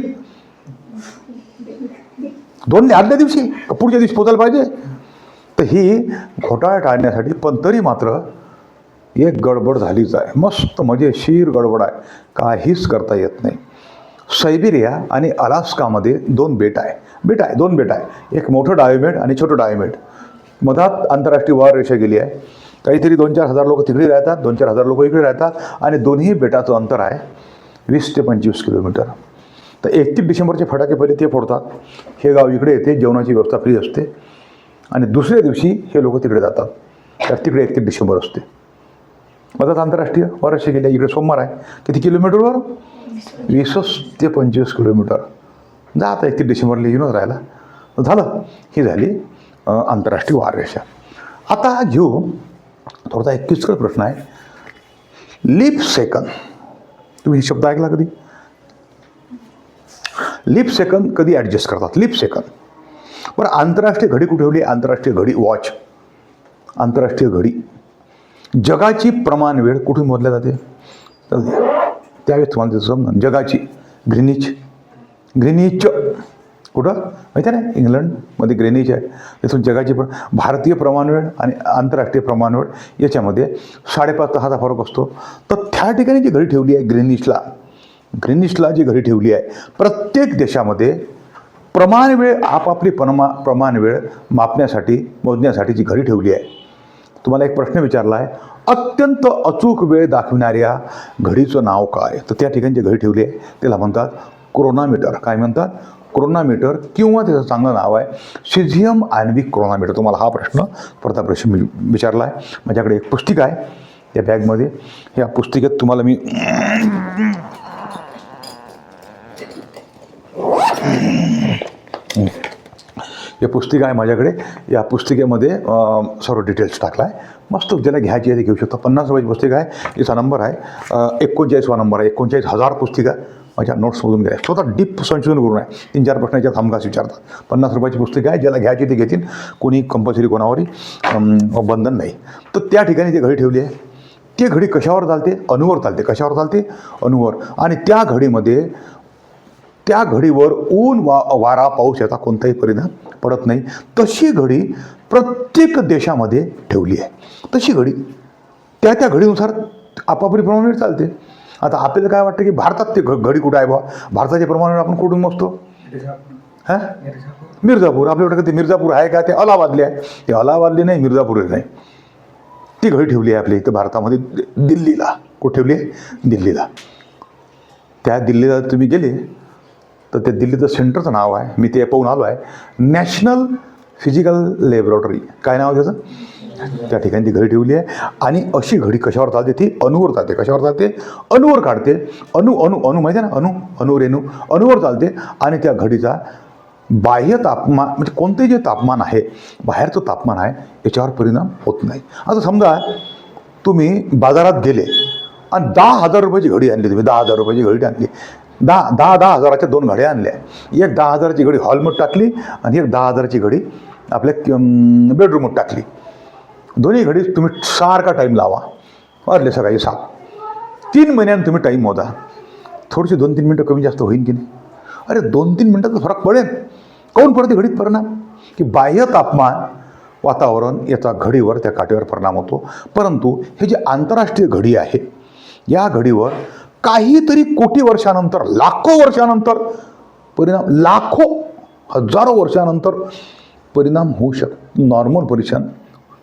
2 आदल्या दिवशी पुढच्या दिवशी पोचायला पाहिजे. तर ही घोटाळा टाळण्यासाठी, पण तरी मात्र एक गडबड झालीच आहे, मस्त मजेशीर गडबड आहे, काहीच करता येत नाही. सायबेरिया आणि अलास्कामध्ये 2 बेट आहे, 2 बेट आहे, एक मोठं डायोमेड आणि छोटं डायोमेड. मधात आंतरराष्ट्रीय वाररेषा गेली आहे. काहीतरी 2-4 हजार लोक तिकडे राहतात, 2-4 हजार लोक इकडे राहतात आणि दोन्ही बेटाचं अंतर आहे 20 ते 25 किलोमीटर. तर 31 डिसेंबरचे फटाके पहिले ते फोडतात, हे गाव इकडे येते, जेवणाची व्यवस्था फ्री असते आणि दुसऱ्या दिवशी हे लोक तिकडे जातात, तर तिकडे 31 डिसेंबर असते. मधात आंतरराष्ट्रीय वाररेषा गेली, इकडे सोमवार आहे. किती किलोमीटरवर, 20 ते 25 किलोमीटर. जा आता 31 डिसेंबरला येऊनच राहिला. झालं, ही झाली आंतरराष्ट्रीय वाररेषा. आता घेऊ थोडासा एक किचकट प्रश्न आहे, लीप सेकंद. तुम्ही हे शब्द ऐकला कधी, लीप सेकंद कधी ॲडजस्ट करतात, लीप सेकंद. बरं, आंतरराष्ट्रीय घडी कुठे ठेवली, आंतरराष्ट्रीय घडी वॉच, आंतरराष्ट्रीय घडी जगाची प्रमाण वेळ कुठून मोजल्या जाते? तर त्यावेळेस तुम्हाला त्याचं समजा जगाची ग्रीनिच कुठं माहिती आहे ना, इंग्लंडमध्ये ग्रेनिच आहे. त्यातून जगाची भारतीय प्रमाणवेळ आणि आंतरराष्ट्रीय प्रमाणवेळ याच्यामध्ये 5.5 तासाचा फरक असतो. तर त्या ठिकाणी जी घडी ठेवली आहे ग्रीनिचला जी घडी ठेवली आहे, प्रत्येक देशामध्ये प्रमाणवेळ आपापली प्रमाणवेळ मोजण्यासाठी जी घडी ठेवली आहे. तुम्हाला एक प्रश्न विचारला आहे, अत्यंत अचूक वेळ दाखविणाऱ्या घडीचं नाव काय? तर त्या ठिकाणी जी घडी ठेवली आहे त्याला म्हणतात क्रोनोमीटर. काय म्हणतात? क्रोनोमीटर, किंवा त्याचं चांगलं नाव आहे सिझियम आण्विक क्रोनोमीटर. तुम्हाला हा प्रश्न स्पर्धा परीक्षा विचारला आहे. माझ्याकडे एक पुस्तिका आहे या बॅगमध्ये. या पुस्तिकेत तुम्हाला मी हे पुस्तिका आहे माझ्याकडे. या पुस्तिकेमध्ये सर्व डिटेल्स टाकला आहे. मस्त ज्याला घ्यायची आहे ते घेऊ शकतो. 50 रुपयाची पुस्तिका आहे. याचा नंबर आहे 39वा नंबर आहे. 39,000 पुस्तिका माझ्या नोट्समधून घ्या. स्वतः डीप संशोधन करून आहे. 3-4 प्रश्न याच्यात हमखास विचारतात. 50 रुपयाची पुस्तिका आहे. ज्याला घ्यायची ते घेतील. कोणी कंपल्सरी कोणावरही बंधन नाही. तर त्या ठिकाणी ती घडी ठेवली आहे. ती घडी कशावर चालते? अणूवर चालते. कशावर चालते? अणूवर. आणि त्या घडीवर ऊन वारा पाऊस याचा कोणताही परिणाम पडत नाही. तशी घडी प्रत्येक देशामध्ये ठेवली आहे. तशी घडी त्या घडीनुसार आपापली प्रमाणवेळ चालते. आता आपल्याला काय वाटतं की भारतात ते घडी कुठं आहे बा? भारताचे प्रमाणवेळ आपण कुठून मोजतो? हां, मिर्झापूर. आपल्याकडे ते मिर्झापूर आहे का? ते अलाहाबादले आहे. ते अलाहाबादले नाही, मिर्झापूर नाही. ती घडी ठेवली आहे आपल्या इथं भारतामध्ये दिल्लीला. कुठे ठेवली आहे? दिल्लीला. त्या दिल्लीला तुम्ही गेले तर त्या दिल्लीचं सेंटरचं नाव आहे, मी ते पाहून आलो आहे, नॅशनल फिजिकल लॅबोरेटरी. काय नाव त्याचं? त्या ठिकाणी ती घडी ठेवली आहे. आणि अशी घडी कशावर चालते? ती अणूवर चालते. कशावर चालते? अणूवर काढते. अणू माहिती आहे ना? अणुरेणू अणूवर चालते. आणि त्या घडीचा बाह्य तापमान, म्हणजे कोणतेही जे तापमान आहे, बाहेरचं तापमान आहे, याच्यावर परिणाम होत नाही. आता समजा तुम्ही बाजारात गेले आणि 10,000 रुपयाची घडी आणली. तुम्ही 10,000 रुपयाची घडी आणली. 10,000च्या 2 घड्या आणल्या. एक 10,000ची घडी हॉलमध्ये टाकली आणि एक 10,000ची घडी आपल्या बेडरूममध्ये टाकली. दोन्ही घडी तुम्ही सारखा टाईम लावा. वाजले सकाळी 7. 3 महिन्यांनी तुम्ही टाईम मोजा. थोडीशी 2-3 मिनटं कमी जास्त होईल की नाही? अरे 2-3 मिनटाचा फरक पडेल. काऊन पडते घडीत परिणाम? की बाह्य तापमान, वातावरण याचा घडीवर, त्या काठीवर परिणाम होतो. परंतु हे जे आंतरराष्ट्रीय घडी आहे, या घडीवर काहीतरी कोटी वर्षानंतर, लाखो वर्षानंतर परिणाम, हजारो वर्षानंतर परिणाम होऊ शकतो. नॉर्मल परीक्षण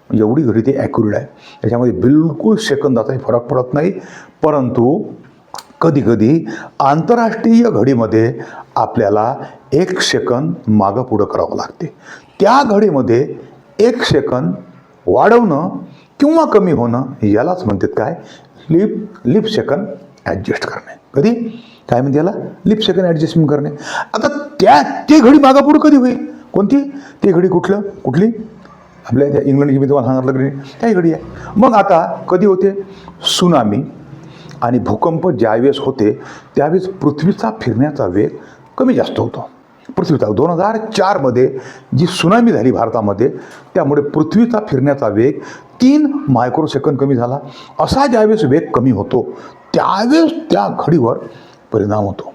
एवढी घडी ती ॲक्युरेट आहे. त्याच्यामध्ये बिलकुल सेकंदाचाही फरक पडत नाही. परंतु कधीकधी आंतरराष्ट्रीय घडीमध्ये आपल्याला 1 सेकंद मागं पुढं करावं लागते. त्या घडीमध्ये 1 सेकंद वाढवणं किंवा कमी होणं यालाच म्हणतात काय? लीप सेकंद ॲडजस्ट करणे. कधी काय म्हणते याला? लीप सेकंड ॲडजस्टमेंट करणे. आता ती घडी मागापुढं कधी होईल? कोणती? ती घडी कुठली? आपल्या त्या इंग्लंडची मी तुम्हाला सांगितलं घडी, त्याही घडी आहे. मग आता कधी होते? सुनामी आणि भूकंप ज्यावेळेस होते त्यावेळेस पृथ्वीचा फिरण्याचा वेग कमी जास्त होतो. पृथ्वीचा 2004मध्ये जी सुनामी झाली भारतामध्ये, त्यामुळे पृथ्वीचा फिरण्याचा वेग 3 मायक्रोसेकंद कमी झाला. असा ज्यावेळेस वेग कमी होतो त्यावेळेस त्या घडीवर परिणाम होतो.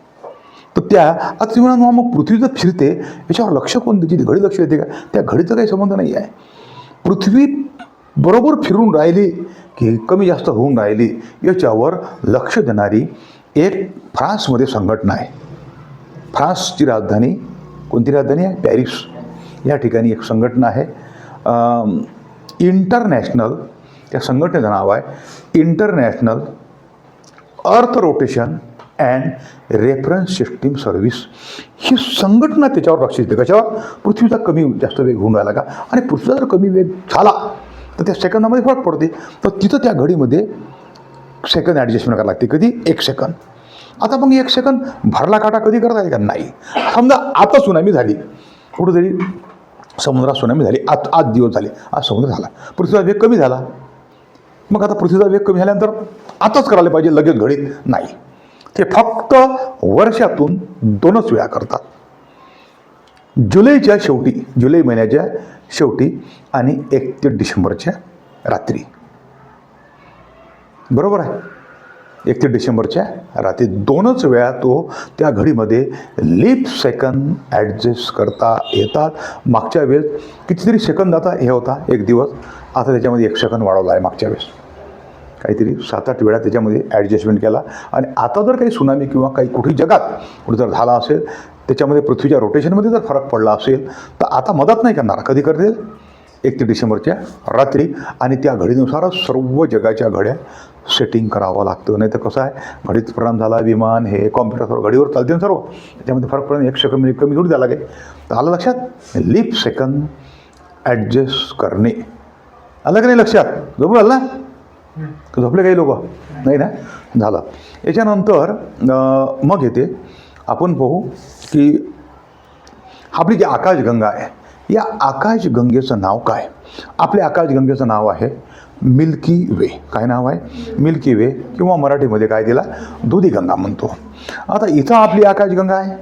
तर आता तुम्ही म्हणा मग पृथ्वी जर फिरते याच्यावर लक्ष कोण द्यायची? ती घडी लक्ष देते का? त्या घडीचा काही संबंध नाही आहे. पृथ्वी बरोबर फिरून राहिली की कमी जास्त होऊन राहिली याच्यावर लक्ष देणारी एक फ्रान्समध्ये संघटना आहे. फ्रान्सची राजधानी, कोणती राजधानी आहे? पॅरिस. या ठिकाणी एक संघटना आहे इंटरनॅशनल, त्या संघटनेचं नाव आहे international earth rotation and reference system service. ही संघटना त्याच्यावर लक्ष देते. कशावर? पृथ्वीचा कमी जास्त वेग होऊन राहिला का? आणि पृथ्वीचा जर कमी वेग झाला तर त्या सेकंदामध्ये फरक पडते. तर तिथं त्या घडीमध्ये सेकंद ॲडजस्टमेंट करायला लागते. कधी? 1 सेकंद. आता मग 1 सेकंद भरला काटा कधी करता येईल का? नाही. समजा आता सुनामी झाली, कुठंतरी समुद्रात सुनामी झाली, आज दिवस झाले, आज समुद्र झाला, पृथ्वीचा वेग कमी झाला. मग आता पृथ्वीचा वेग कमी झाल्यानंतर आताच करायला पाहिजे लगेच घडीत? नाही. ते फक्त वर्षातून 2च वेळा करतात. जुलै महिन्याच्या शेवटी आणि 31 डिसेंबरच्या रात्री. बरोबर आहे. 31 डिसेंबरच्या रात्री 2च वेळा तो त्या घडीमध्ये लीप सेकंद ॲडजस्ट करता येतात. मागच्या वेळेस कितीतरी सेकंद आता हे होता 1 दिवस, आता त्याच्यामध्ये 1 सेकंद वाढवला आहे. मागच्या वेळेस काहीतरी 7-8 वेळा त्याच्यामध्ये ॲडजस्टमेंट केला. आणि आता जर काही सुनामी किंवा काही कुठे जगात कुठे जर झाला असेल, त्याच्यामध्ये पृथ्वीच्या रोटेशनमध्ये जर फरक पडला असेल, तर आता मदत नाही करणार. कधी करतील? 31 डिसेंबरच्या रात्री. आणि त्या घडीनुसारच सर्व जगाच्या घड्या सेटिंग करावं लागतं. नाही तर कसं आहे, घडीत परिणाम झाला, विमान हे कॉम्प्युटर घडीवर चालते सर्व, त्याच्यामध्ये फरक पडून 1 सेकंद म्हणजे कमी थोडी झाला काय. तर आलं लक्षात? लीप सेकंद ॲडजस्ट करणे. आलं का नाही लक्षात? झोपून आलं ना? झोपले काही लोक नाही ना? झालं. याच्यानंतर मग येते, आपण पाहू की आपली जी आकाशगंगा आहे, या आकाशगंगेचं नाव काय? आपल्या आकाशगंगेचं नाव आहे मिल्की वे. काय नाव आहे? मिल्की वे, किंवा मराठीमध्ये काय दिला? दुधीगंगा म्हणतो. आता इथं आपली आकाशगंगा आहे,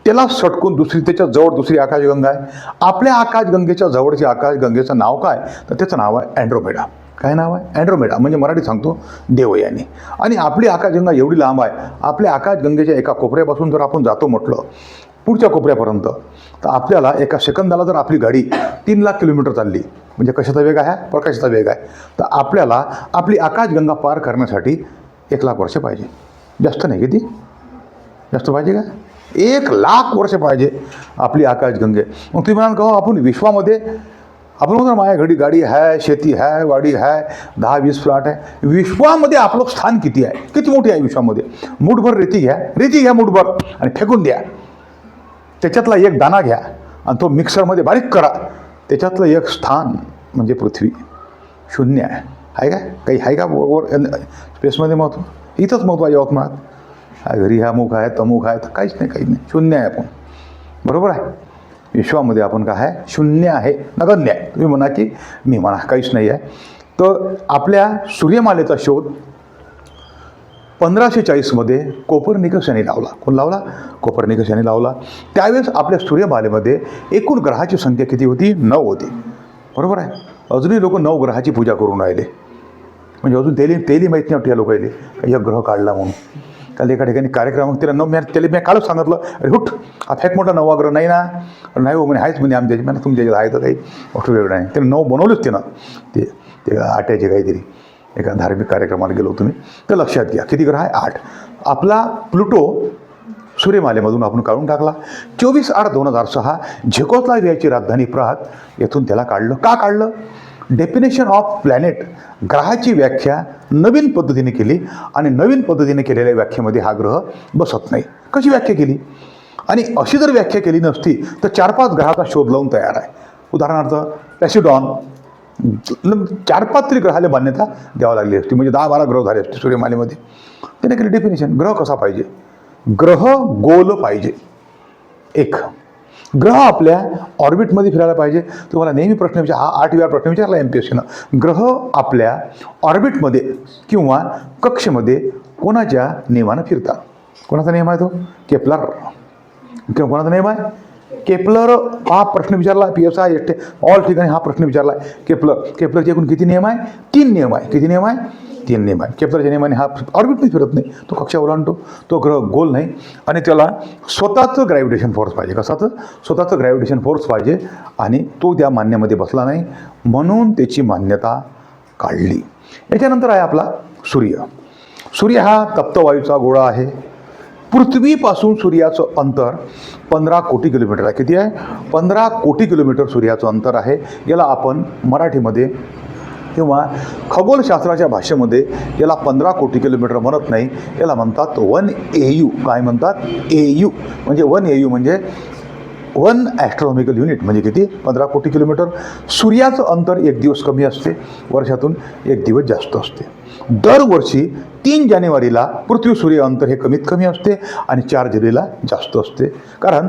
त्याला सटकून त्याच्या जवळ दुसरी आकाशगंगा आहे. आपल्या आकाशगंगेच्या जवळची आकाशगंगेचं नाव काय? तर त्याचं नाव आहे अँड्रोमेडा. काय नाव आहे? अँड्रोमेडा. म्हणजे मराठी सांगतो देवयानी. आणि आपली आकाशगंगा एवढी लांब आहे, आपल्या आकाशगंगेच्या एका कोपऱ्यापासून जर आपण जातो म्हटलं पुढच्या कोपऱ्यापर्यंत, तर आपल्याला एका सेकंदाला जर आपली गाडी 3 लाख किलोमीटर चालली, म्हणजे कशाचा वेग आहे? प्रकाशाचा वेग आहे. तर आपल्याला आपली आकाशगंगा पार करण्यासाठी 1 लाख वर्ष पाहिजे. जास्त नाही. किती जास्त पाहिजे का? 1 लाख वर्ष पाहिजे आपली आकाशगंगे. मग तुम्ही म्हणाल का आपण विश्वामध्ये, आपण म्हणतो माझ्या घडी गाडी आहे, शेती आहे, वाडी आहे, 10-20 फ्लॅट आहे. विश्वामध्ये आपलं स्थान किती आहे? किती मोठी आहे विश्वामध्ये? मुठभर रेती घ्या मुठभर आणि फेकून द्या. त्याच्यातला एक दाणा घ्या आणि तो मिक्सरमध्ये बारीक करा. त्याच्यातलं एक स्थान म्हणजे पृथ्वी. शून्य आहे. आहे का? काही आहे का वर स्पेसमध्ये महत्त्व? इथंच महत्त्व आहे यवतमाळात. हा घरी ह्या मुख आहे, तमुख आहे, तर काहीच नाही. शून्य आहे आपण. बरोबर आहे? विश्वामध्ये आपण काय आहे? शून्य आहे, नगण्य आहे. तुम्ही म्हणा की मी म्हणा काहीच नाही आहे. तर आपल्या सूर्यमालेचा शोध 1540 कोपर्निकस यांनी लावला. कोण लावला? कोपर्निकस यांनी लावला. त्यावेळेस आपल्या सूर्यमालेमध्ये एकूण ग्रहाची संख्या किती होती? 9 होती. बरोबर आहे? अजूनही लोक 9 ग्रहाची पूजा करून राहिले. म्हणजे अजून तेली माहीत नाही या लोकांना एक ग्रह काढला म्हणून. त्याला एका ठिकाणी कार्यक्रम, त्याला मी कालच सांगितलं, अरे हुट हा फॅक मोठा 9वा ग्रह नाही ना? नाही हो म्हणे, आहेच म्हणे आमच्या म्हणजे तुमच्या आहे तर काही मोठं वेगळं नाही. त्याने 9 बनवलेच त्यानं. ते आट्याचे काहीतरी एका धार्मिक कार्यक्रमाला गेलो तुम्ही, तर लक्षात घ्या किती ग्रह आहे? 8. आपला प्लुटो सूर्यमालेमधून आपण काढून टाकला. 24/8/2006 झेकोस्लोव्हाकियाची राजधानी प्राग येथून त्याला काढलं. का काढलं? डेफिनेशन ऑफ प्लॅनेट, ग्रहाची व्याख्या नवीन पद्धतीने केली. आणि नवीन पद्धतीने केलेल्या व्याख्येमध्ये हा ग्रह बसत नाही. कशी व्याख्या केली? आणि अशी जर व्याख्या केली नसती तर 4-5 ग्रहाचा शोध लावून तयार आहे. उदाहरणार्थ पॅसिडॉन, 4-5 तरी ग्रहाला मान्यता द्यावं लागली असती. म्हणजे 10-12 ग्रह झाले असते सूर्यमालेमध्ये. त्याने केली डेफिनेशन. ग्रह कसा पाहिजे? ग्रह गोल पाहिजे. एक ग्रह आपल्या ऑर्बिटमध्ये फिरायला पाहिजे. तुम्हाला नेहमी प्रश्न विचार, हा 8 वेळा प्रश्न विचारला MPSCनं. ग्रह आपल्या ऑर्बिटमध्ये किंवा कक्षेमध्ये कोणाच्या नियमानं फिरतात? कोणाचा नियम आहे तो? केप्लर. किंवा कोणाचा नियम आहे? केप्लर. हा प्रश्न विचारला PSI ऑल ठिकाणी हा प्रश्न विचारला आहे. केप्लरचे एकूण किती नियम आहे? 3 नियम आहे. किती नियम आहे? 3 नियम आहे. केप्लरच्या नियमाने हा ऑर्बिटमध्ये फिरत नाही, तो कक्षा ओलांडतो, तो ग्रह गोल नाही. आणि त्याला स्वतःचं ग्रॅव्हिटेशन फोर्स पाहिजे. कसाचं? स्वतःचं ग्रॅव्हिटेशन फोर्स पाहिजे. आणि तो त्या मान्यामध्ये बसला नाही, म्हणून त्याची मान्यता काढली. याच्यानंतर आहे आपला सूर्य. सूर्य हा तप्तवायूचा गोळा आहे. पृथ्वीपासून सूर्याचं अंतर 15 कोटी किलोमीटर आहे. किती आहे? 15 कोटी किलोमीटर सूर्याचं अंतर आहे. याला आपण मराठीमध्ये किंवा खगोलशास्त्राच्या भाषेमध्ये याला 15 कोटी किलोमीटर म्हणत नाही, याला म्हणतात 1 AU. काय म्हणतात? AU. म्हणजे 1 AU म्हणजे 1 ॲस्ट्रॉनॉमिकल युनिट. म्हणजे किती? 15 कोटी किलोमीटर. सूर्याचं अंतर 1 दिवस कमी असते, वर्षातून 1 दिवस जास्त असते. दरवर्षी 3 जानेवारीला पृथ्वी सूर्य अंतर हे कमीत कमी असते आणि 4 जुलैला जास्त असते. कारण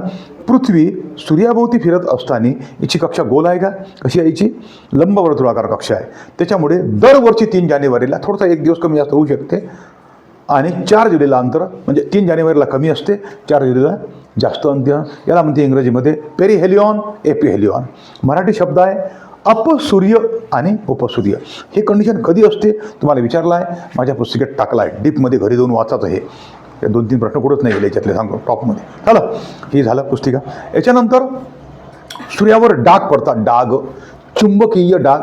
पृथ्वी सूर्याभोवती फिरत असताना हिची कक्षा गोल आहे का? कशी आहे हिची? लंबवर्तुळाकार कक्षा आहे. त्याच्यामुळे दरवर्षी 3 जानेवारीला थोडासा 1 दिवस कमी जास्त होऊ शकते. आणि 4 जुलैला अंतर, म्हणजे 3 जानेवारीला कमी असते, 4 जुलैला जास्त अंतर. याला म्हणते इंग्रजीमध्ये पेरिहेलियॉन, एपिहेलियॉन. मराठी शब्द आहे अपसूर्य आणि उपसूर्य. हे कंडिशन कधी असते तुम्हाला विचारलं आहे, माझ्या पुस्तिकेत टाकलं आहे, डीपमध्ये घरी जाऊन वाचायचं. हे 2-3 प्रश्न कुठंच नाही गेले याच्यातले, सांगतो टॉपमध्ये. झालं, ही झालं पुस्तिका. याच्यानंतर सूर्यावर डाग पडतात, डाग, चुंबकीय डाग.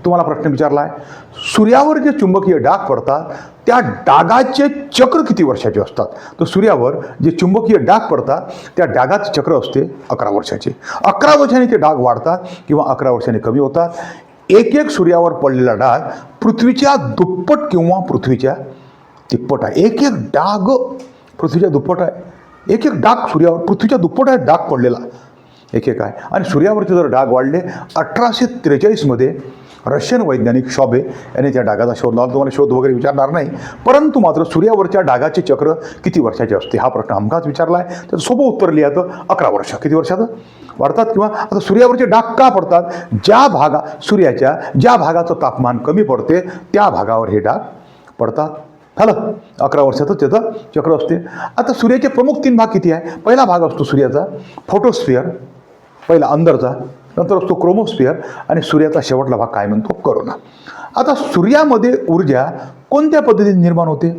तुम्हाला प्रश्न विचारला आहे, सूर्यावर जे चुंबकीय डाग पडतात त्या डागाचे चक्र किती वर्षाचे असतात? तर सूर्यावर जे चुंबकीय डाग पडतात त्या डागाचं चक्र असते 11 वर्षाचे. 11 वर्षांनी ते डाग वाढतात किंवा 11 वर्षांनी कमी होतात. एक सूर्यावर पडलेला डाग पृथ्वीच्या दुप्पट किंवा पृथ्वीच्या तिप्पट आहे. एक डाग पृथ्वीच्या दुप्पट आहे. एक डाग सूर्यावर पृथ्वीच्या दुप्पट आहे डाग पडलेला एक आहे. आणि सूर्यावरचे जर डाग वाढले, 1843 रशियन वैज्ञानिक शॉबे यांनी त्या डागाचा शोध लावला. तुम्हाला शोध वगैरे विचारणार नाही, परंतु मात्र सूर्यावरच्या डागाचे चक्र किती वर्षाचे असते हा प्रश्न हमखास विचारला आहे. त्याचं सोपं उत्तर लिहायचं 11 वर्ष. किती वर्षाचं वाढतात? किंवा आता सूर्यावरचे डाग का पडतात? सूर्याच्या ज्या भागाचं तापमान कमी पडते त्या भागावर हे डाग पडतात. झालं, 11 वर्षाचं त्याचं चक्र असते. आता सूर्याचे प्रमुख 3 भाग किती आहे? पहिला भाग असतो सूर्याचा फोटोस्फिअर, पहिला अंदरचा, नंतर असतो क्रोमोस्फिअर, आणि सूर्याचा शेवटला भाग काय म्हणतो? करोना. आता सूर्यामध्ये ऊर्जा कोणत्या पद्धतीने निर्माण होते?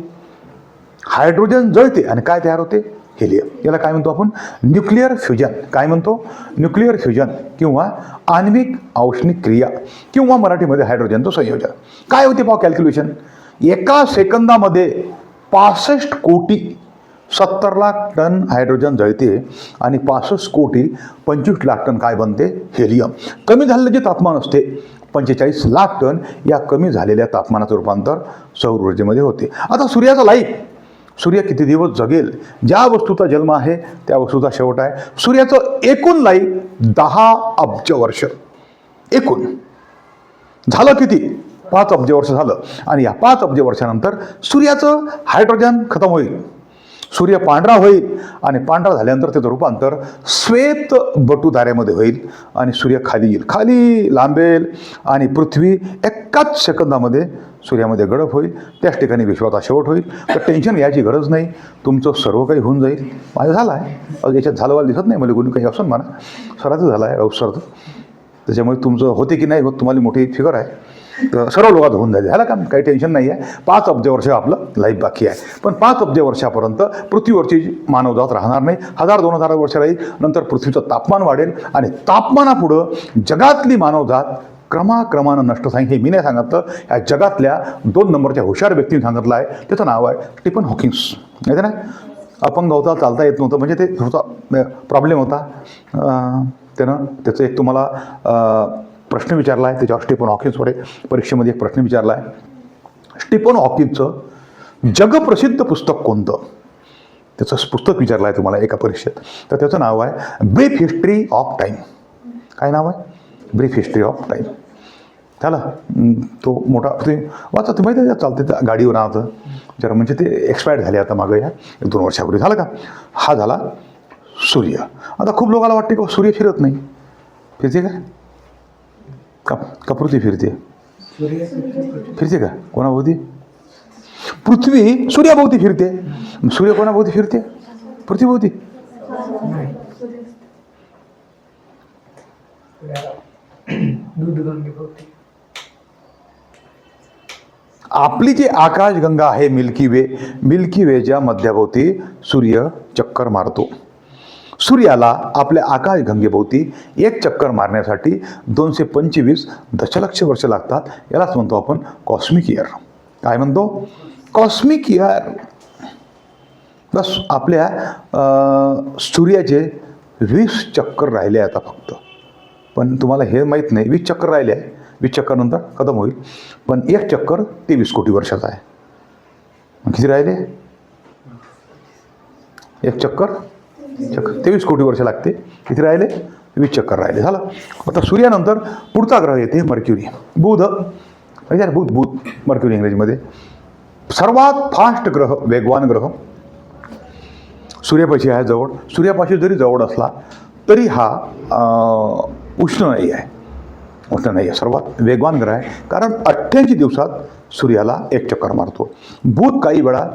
हायड्रोजन जळते आणि काय तयार होते? हेलियम. याला काय म्हणतो आपण? Nuclear fusion. काय म्हणतो? न्यूक्लिअर फ्युजन किंवा आण्विक औष्णिक क्रिया किंवा मराठीमध्ये हायड्रोजनचं संयोजन. काय होते पाव कॅल्क्युलेशन? 1 सेकंदामध्ये 65 कोटी 70 लाख टन हायड्रोजन जळते आणि 65 कोटी 25 लाख टन काय बनते? हेलियम. कमी झालेलं जे तापमान असते 45 लाख टन, या कमी झालेल्या तापमानाचं रूपांतर सौर ऊर्जेमध्ये होते. आता सूर्याचा लाईफ, सूर्य किती दिवस जगेल? ज्या वस्तूचा जन्म आहे त्या वस्तूचा शेवट आहे. सूर्याचं एकूण लाईफ 10 अब्ज वर्ष. एकूण झालं किती? 5 अब्ज वर्ष झालं. आणि या 5 अब्ज वर्षानंतर सूर्याचं हायड्रोजन खतम होईल, सूर्य पांढरा होईल आणि पांढरा झाल्यानंतर त्याचं रूपांतर श्वेत बटुताऱ्यामध्ये होईल आणि सूर्य खाली येईल, खाली लांबेल आणि पृथ्वी एकाच सेकंदामध्ये सूर्यामध्ये गडप होईल. त्याच ठिकाणी विश्वाचा शेवट होईल. तर टेन्शन घ्यायची गरज नाही, तुमचं सर्व काही होऊन जाईल. माझं झालं आहे, याच्यात झालं वाला दिसत नाही मला, कोणी काही असं म्हणा, सराचं झालं आहे अवसरचं. त्याच्यामुळे तुमचं होते की नाही होत तुम्हाला मोठी फिगर आहे, तर सर्व लोकात होऊन जाईल. ह्याला काम काही टेन्शन नाही आहे. 5 अब्ज वर्ष आपलं लाईफ बाकी आहे. पण 5 अब्ज वर्षापर्यंत पृथ्वीवरची मानवजात राहणार नाही. 1000-2000 वर्ष राहील. नंतर पृथ्वीचं तापमान वाढेल आणि तापमानापुढं जगातली मानवजात क्रमाक्रमानं नष्ट होईल. हे मी नाही सांगितलं, या जगातल्या 2 नंबरच्या हुशार व्यक्तीने सांगितलं आहे. त्याचं नाव आहे स्टीफन हॉकिन्स. माहिती ना, अपंग होता, चालता येत नव्हतं, म्हणजे ते थोडासा प्रॉब्लेम होता. त्याचं एक तुम्हाला प्रश्न विचारला आहे, त्याच्यावर स्टीफन हॉकिन्सवर परीक्षेमध्ये एक प्रश्न विचारला आहे. स्टीफन हॉकिन्सचं जगप्रसिद्ध पुस्तक कोणतं? त्याचं पुस्तक विचारलं आहे तुम्हाला एका परीक्षेत. तर त्याचं नाव आहे ब्रीफ हिस्ट्री ऑफ टाईम. काय नाव आहे? Brief history of time. झाला, तो मोठा तुम्ही वाचा, तुम्ही माहिती आहे चालते त्या गाडीवर राहतं जरा, म्हणजे ते एक्सपायर्ड झाले आता मागं या 1-2 वर्षापूर्वी. झालं का? हा झाला सूर्य. आता खूप लोकांना वाटते का सूर्य फिरत नाही. फिरते का पृथ्वी फिरते? फिरते का? कोणाभोवती? पृथ्वी सूर्याभोवती फिरते. सूर्य कोणाभोवती फिरते? पृथ्वीभोवती. आपली जी आकाशगंगा आहे मिल्की वेच्या मध्याभोवती सूर्य चक्कर मारतो. सूर्याला आपल्या आकाशगंगेभोवती एक चक्कर मारण्यासाठी 225 दशलक्ष वर्ष लागतात. यालाच म्हणतो आपण कॉस्मिक इयर. काय म्हणतो? Cosmic year. बस आपल्या सूर्याचे 20 चक्कर राहिले आता फक्त. पण तुम्हाला हे माहीत नाही, 20 चक्कर राहिले आहे. 20 चक्कर नंतर खतम होईल. पण एक चक्कर 23 कोटी वर्षाचा आहे. किती राहिले? एक चक्कर 23 कोटी वर्ष लागते. किती राहिले? 20 चक्कर राहिले. झालं. आता सूर्यानंतर पुढचा ग्रह येते मर्क्युरी. बुध. मर्क्युरी इंग्रजीमध्ये सर्वात फास्ट ग्रह, वेगवान ग्रह. सूर्यापाशी आहे जवळ. सूर्यापाशी जरी जवळ असला तरी हा उष्ण नाही आहे. सर्वात वेगवान ग्रह आहे, कारण 88 दिवसात सूर्याला एक चक्कर मारतो. बुध काही वेळा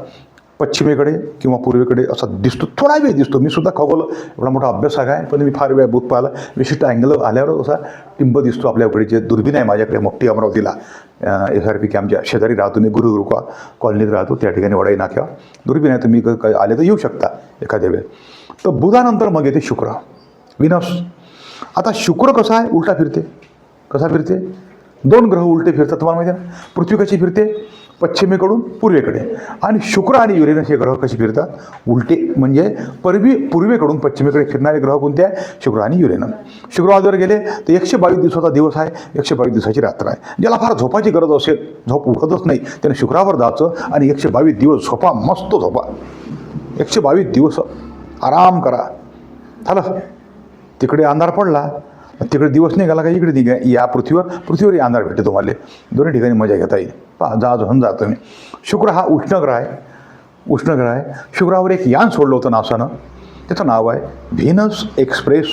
पश्चिमेकडे किंवा पूर्वेकडे असा दिसतो, थोडा वेळ दिसतो. मी सुद्धा खगोल एवढा मोठा अभ्यासक आहे, पण मी फार वेळ भूत पाहिला. विशिष्ट अँगल आल्यावर असा टिंब दिसतो आपल्याकडे. जे दुर्बीण आहे माझ्याकडे मोठी अमरावतीला, SRP आमच्या शेजारी राहतो मी, गुरु कॉलनीत राहतो, त्या ठिकाणी वडाई नाक्यावर दुर्बीण आहे. तुम्ही आले तर येऊ शकता एखाद्या वेळ. तर बुधानंतर मग येते शुक्र, विनस. आता शुक्र कसा आहे, उलटा फिरते. कसा फिरते? 2 ग्रह उलटे फिरतात, तुम्हाला माहिती आहे ना. पृथ्वी कशी फिरते? पश्चिमेकडून पूर्वेकडे. आणि शुक्र आणि युरेनस हे ग्रह कसे फिरतात? उलटे. म्हणजे पूर्वेकडून पश्चिमेकडे फिरणारे ग्रह कोणते आहे? शुक्र आणि युरेनस. शुक्रवार गेले तर 122 दिवसाचा दिवस आहे, 122 दिवसाची रात्र आहे. ज्याला फार झोपाची गरज असेल, झोप उठतच नाही, त्याने शुक्रावर जायचं आणि 122 दिवस झोपा, मस्त झोपा. 122 दिवस आराम करा. झालं. तिकडे अंधार पडला, तिकडे दिवस निघाला का इकडे निघा, या पृथ्वीवरही अंधार भेटते तुम्हाला. दोन्ही ठिकाणी मजा घेता येईल. पहा, जाऊन जातो मी. शुक्र हा उष्णग्रह आहे. शुक्रावर एक यान सोडलं होतं नासानं, त्याचं नाव आहे व्हीनस एक्सप्रेस.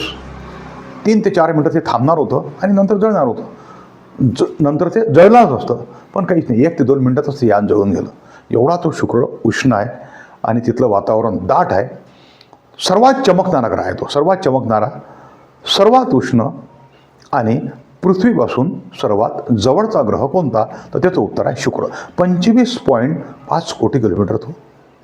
3 ते 4 मिनटं ते थांबणार होतं आणि नंतर जळणार होतं. नंतर ते जळणारच असतं, पण काहीच नाही, 1 ते 2 मिनटातच ते यान जळून गेलं. एवढा तो शुक्र उष्ण आहे आणि तिथलं वातावरण दाट आहे. सर्वात चमकणारा ग्रह आहे तो, सर्वात चमकणारा, सर्वात उष्ण आणि पृथ्वीपासून सर्वात जवळचा ग्रह कोणता? तर त्याचं उत्तर आहे शुक्र. 25.5 कोटी किलोमीटर तो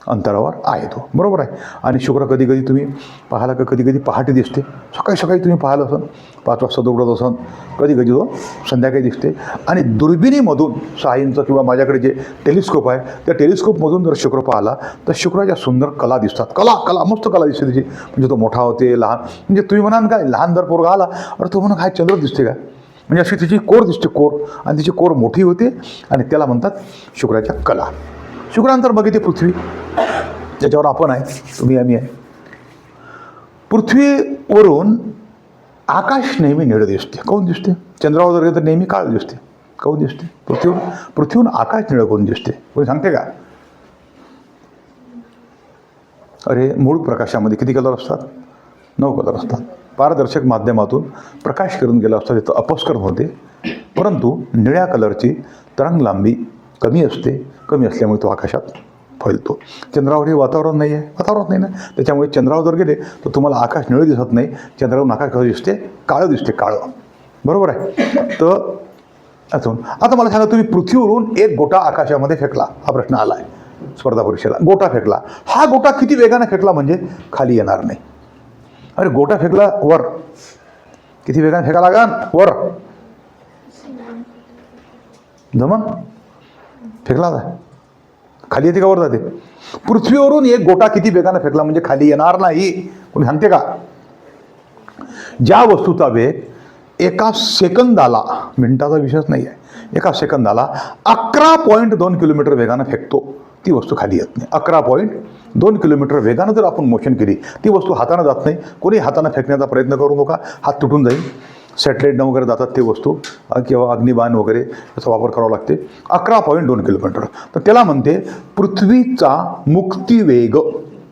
अंतरावर आहे तो, बरोबर आहे. आणि शुक्र कधी कधी तुम्ही पाहायला का कधी कधी पहाटे दिसते, सकाळी तुम्ही पाहिलं असन, 5 वाजता दौडत असन, कधी कधी तो संध्याकाळी दिसते. आणि दुर्बिणीमधून 6 इंच किंवा माझ्याकडे जे टेलिस्कोप आहे त्या टेलिस्कोपमधून जर शुक्र पाहिला तर शुक्राच्या सुंदर कला दिसतात. कला मस्त कला दिसते त्याची. म्हणजे तो मोठा होते, लहान. म्हणजे तुम्ही म्हणाल काय, लहान जर पोरगा आला अरे तो म्हणून काय चंद्र दिसते का? म्हणजे अशी तिची कोर दिसते, कोर. आणि तिची कोर मोठी होते आणि त्याला म्हणतात शुक्राच्या कला. शुक्रानंतर मग येते पृथ्वी, ज्याच्यावर आपण आहे, तुम्ही आम्ही आहे. पृथ्वीवरून आकाश नेहमी निळं दिसते. काऊन दिसते? चंद्रावर जर गेलं तर नेहमी काळ दिसते. काऊन दिसते? पृथ्वीहून आकाश निळं कोण दिसते? कोणी सांगते का? अरे, मूळ प्रकाशामध्ये किती कलर असतात? 9 कलर असतात. पारदर्शक माध्यमातून प्रकाश करून गेला असता तिथं अपस्करण होते, परंतु निळ्या कलरची तरंग लांबी कमी असते. कमी असल्यामुळे तो आकाशात फैलतो. चंद्रावर हे वातावरण नाही आहे, वातावरण नाही ना, त्याच्यामुळे चंद्रावर जर गेले तर तुम्हाला आकाश निळं दिसत नाही. चंद्रावरून आकाश कसं दिसते? काळं दिसते, काळं. बरोबर आहे. तर अजून आता मला सांगा, तुम्ही पृथ्वीवरून एक गोटा आकाशामध्ये फेकला, हा प्रश्न आला आहे स्पर्धा परीक्षेला. गोटा फेकला, हा गोटा किती वेगाने फेकला म्हणजे खाली येणार नाही. अरे गोटा फेकला वर, किती वेगाने फेका लागा? वर जमन फेकला जा, खाली येते का वर जाते? पृथ्वीवरून एक गोटा किती वेगाने फेकला म्हणजे खाली येणार नाही. कोणी सांगते का? ज्या वस्तूचा वेग एका सेकंदाला, मिनिटाचा विषयच नाही आहे, एका सेकंदाला 11.2 किलोमीटर वेगानं फेकतो, ती वस्तू खाली येत नाही. 11.2 किलोमीटर वेगानं जर आपण मोशन केली, ती वस्तू हातानं जात नाही. कोणी हातानं फेकण्याचा प्रयत्न करू नका, हात तुटून जाईल. सॅटेलाईटनं वगैरे जातात ते वस्तू, किंवा अग्निबाण वगैरे याचा वापर करावा लागते. 11.2 किलोमीटर. तर त्याला म्हणते पृथ्वीचा मुक्तिवेग.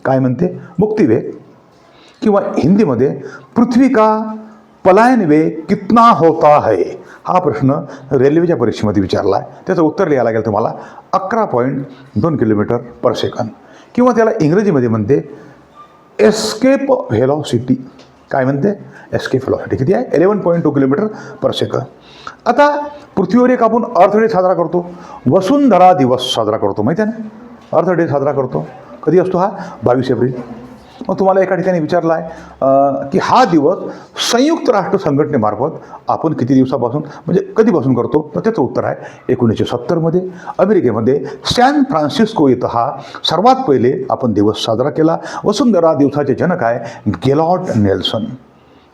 काय म्हणते? मुक्तिवेग. किंवा हिंदीमध्ये पृथ्वी का पलायन वेग कितना होता है, हा प्रश्न रेल्वेच्या परीक्षेमध्ये विचारला आहे. त्याचं उत्तर लिहायला लागेल तुम्हाला 11.2 किलोमीटर पर सेकंद. किंवा त्याला इंग्रजीमध्ये म्हणते एस्केप व्हेलॉसिटी. काय म्हणते? एस्केप व्हेलॉसिटी किती आहे? 11.2 किलोमीटर पर सेकंद. आता पृथ्वीवर एक आपण अर्थ डे साजरा करतो, वसुंधरा दिवस साजरा करतो, माहिती आहे ना? अर्थ डे साजरा करतो. कधी असतो हा? 22 एप्रिल. मग तुम्हाला एका ठिकाणी विचारलं आहे की हा दिवस संयुक्त राष्ट्र संघटनेमार्फत आपण किती दिवसापासून, म्हणजे कधीपासून करतो? तर त्याचं उत्तर आहे 1970मध्ये अमेरिकेमध्ये सॅन फ्रान्सिस्को इथं हा सर्वात पहिले आपण दिवस साजरा केला. वसुंधरा दिवसाचे जनक आहे गेलॉर्ड नेल्सन.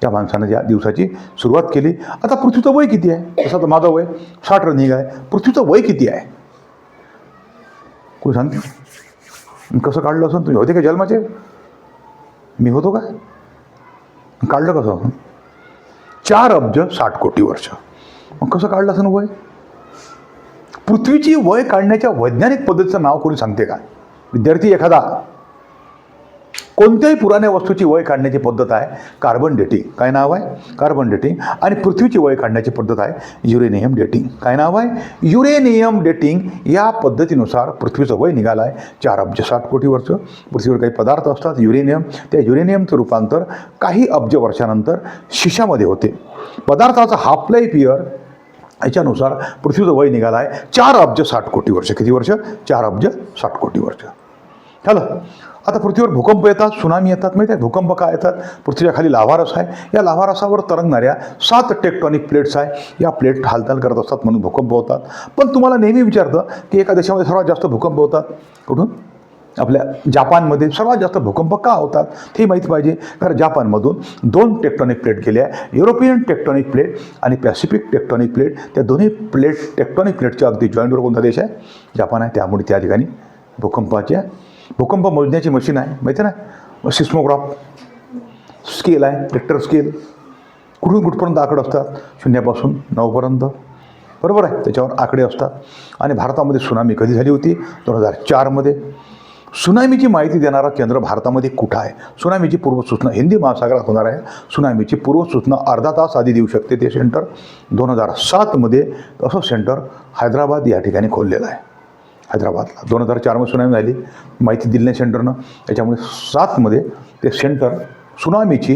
त्या माणसानं ज्या दिवसाची सुरुवात केली. आता पृथ्वीचं वय किती आहे? तसं तर माझं वय 60 रनिंग आहे. पृथ्वीचं वय किती आहे? कोणी सांगते? कसं काढलं असं? तुम्ही होते का जन्माचे? मी होतो का? काढलं कसं? 4 अब्ज 60 कोटी वर्ष. मग कसं काढलं असं वय? पृथ्वीची वय काढण्याच्या वैज्ञानिक पद्धतीचं नाव कोणी सांगते का? विद्यार्थी एखादा कोणत्याही पुराण्या वस्तूची वय काढण्याची पद्धत आहे कार्बन डेटिंग. काय नाव आहे? Carbon dating. आणि पृथ्वीची वय काढण्याची पद्धत आहे युरेनियम डेटिंग. काय नाव आहे? Uranium dating. या पद्धतीनुसार पृथ्वीचं वय निघालं आहे 4 अब्ज 60 कोटी वर्ष. पृथ्वीवर काही पदार्थ असतात युरेनियम, त्या युरेनियमचं रूपांतर काही अब्ज वर्षानंतर शिशामध्ये होते. पदार्थाचा हाफ लाईफ इयर याच्यानुसार पृथ्वीचं वय निघालं आहे 4 अब्ज 60 कोटी वर्ष. किती वर्ष? 4 अब्ज 60 कोटी वर्ष. झालं. आता पृथ्वीवर भूकंप येतात, सुनामी येतात. माहिती आहे भूकंप काय येतात? पृथ्वीच्या खाली लाव्हारस आहे, या लाव्हारसावर तरंगणाऱ्या 7 टेक्टॉनिक प्लेट्स आहे. या प्लेट हालचाल करत असतात म्हणून भूकंप होतात. पण तुम्हाला नेहमी विचारतं की एका देशामध्ये सर्वात जास्त भूकंप होतात कुठून? आपल्या जापानमध्ये सर्वात जास्त भूकंप का होतात ते माहिती पाहिजे. कारण जापानमधून 2 टेक्टॉनिक प्लेट गेल्या, युरोपियन टेक्टॉनिक प्लेट आणि पॅसिफिक टेक्टॉनिक प्लेट. त्या दोन्ही टेक्टॉनिक प्लेटच्या अगदी जॉईंटवर कोणता देश आहे? जापान आहे. त्यामुळे त्या ठिकाणी भूकंप मोजण्याची मशीन आहे माहिती आहे ना, सिस्मोग्राफ स्केल आहे, रिक्टर स्केल. कुठून कुठपर्यंत आकडे असतात? 0 पासून 9 पर्यंत. बरोबर आहे, त्याच्यावर आकडे असतात. आणि भारतामध्ये सुनामी कधी झाली होती? 2004 मध्ये. सुनामीची माहिती देणारा केंद्र भारतामध्ये कुठं आहे? सुनामीची पूर्वसूचना हिंदी महासागरात होणार आहे. सुनामीची पूर्वसूचना अर्धा तास आधी देऊ शकते ते सेंटर. 2007 मध्ये असं सेंटर हैदराबाद या ठिकाणी खोललेलं आहे. हैदराबादला 2004 सुनामी झाली, माहिती दिली नाही सेंटरनं. त्याच्यामुळे 7 मध्ये ते सेंटर, सुनामीची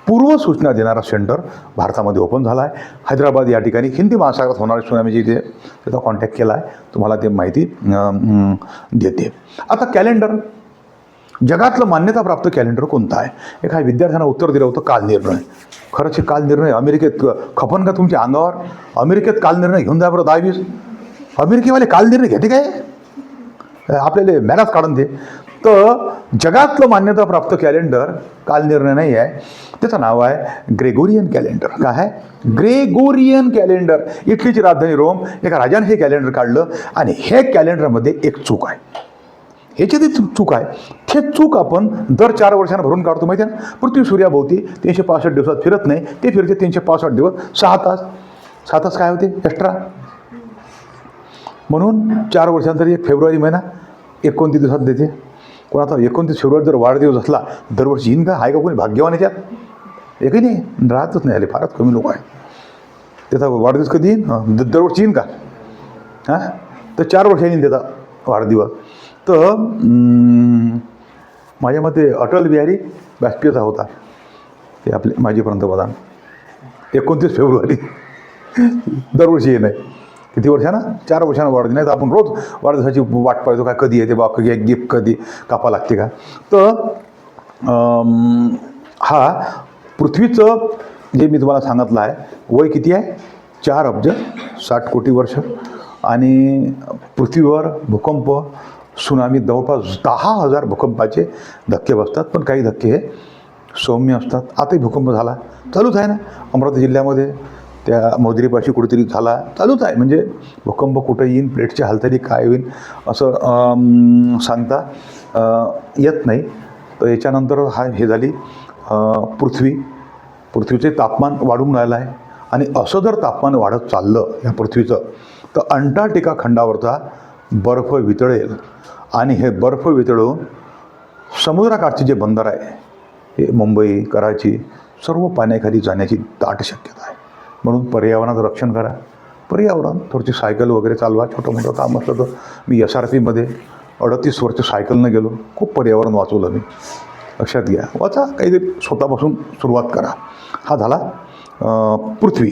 पूर्वसूचना देणारा सेंटर भारतामध्ये ओपन झाला आहे. हैदराबाद या ठिकाणी हिंदी महासागरात होणाऱ्या सुनामीची त्याचा कॉन्टॅक्ट केला आहे. तुम्हाला ते माहिती देते. आता कॅलेंडर, जगातलं मान्यताप्राप्त कॅलेंडर कोणतं आहे? एका विद्यार्थ्यांना उत्तर दिलं होतं कालनिर्णय. खरंच हे कालनिर्णय अमेरिकेत खपन का तुमच्या अंगावर? अमेरिकेत कालनिर्णय घेऊन जा बरं 10-20. अमेरिकेवाले कालनिर्णय घेते काय? आपल्याला मॅनाच काढून दे. तर जगातलं मान्यताप्राप्त कॅलेंडर कालनिर्णय नाही आहे, त्याचं नाव आहे ग्रेगोरियन कॅलेंडर. काय आहे? Gregorian calendar. इटलीची राजधानी रोम, एका राजाने हे कॅलेंडर काढलं. आणि हे कॅलेंडरमध्ये एक चूक आहे. ह्याची ती चूक आहे. हे चूक आपण दर 4 वर्षांना भरून काढतो माहिती आहे ना. पृथ्वी सूर्याभोवती 365 दिवसात फिरत नाही, ते फिरते 365 दिवस 6 तास. 6 तास काय होते एक्स्ट्रा? म्हणून 4 वर्षांतर 1 फेब्रुवारी महिना 29 दिवसात देते. कोणाचा 29 फेब्रुवारी जर वाढदिवस असला दरवर्षी येईन का? आहे का कोणी भाग्यवान याच्यात? एकही नाही, राहतच नाही आले, फारच कमी लोक आहे. त्याचा वाढदिवस कधी येईन? दरवर्षी येईन का? हां, तर 4 वर्षांनी येईन त्याचा वाढदिवस. तर माझ्या मते अटल बिहारी वाजपेयीचा होता, ते आपले माजी पंतप्रधान. 29 फेब्रुवारी दरवर्षी येणं आहे. किती वर्षांना? 4 वर्षांना वाढ नाही तर आपण रोज वाढदिवसाची वाट पाहतो काय कधी येते बा, गिफ्ट कधी कापा लागते का. तर हा पृथ्वीचं जे मी तुम्हाला सांगितलं आहे वय किती आहे? 4 अब्ज 60 कोटी वर्ष. आणि पृथ्वीवर भूकंप, सुनामी जवळपास 10,000 भूकंपाचे धक्के बसतात. पण काही धक्के हे सौम्य असतात. आताही भूकंप झाला, चालूच आहे ना अमरावती जिल्ह्यामध्ये, त्या मोदिरीपाशी कुठेतरी झाला, चालूच आहे. म्हणजे भूकंप कुठं येईन, प्लेटची हालचाली काय होईल असं सांगता येत नाही. तर याच्यानंतर हे झाली पृथ्वीचे तापमान वाढून राहिलं आहे. आणि असं जर तापमान वाढत चाललं या पृथ्वीचं, तर अंटार्क्टिका खंडावरचा बर्फ वितळेल. आणि हे बर्फ वितळून समुद्राकाठचे जे बंदर आहे, हे मुंबई, कराची, सर्व पाण्याखाली जाण्याची दाट शक्यता आहे. म्हणून पर्यावरणाचं रक्षण करा. पर्यावरण थोडीशी सायकल वगैरे चालवा, छोटं मोठं काम असलं तर. मी SRPमध्ये 38 वर्ष सायकलनं गेलो, खूप पर्यावरण वाचवलं मी. लक्षात घ्या, वाचा, काहीतरी स्वतःपासून सुरुवात करा. हा झाला पृथ्वी.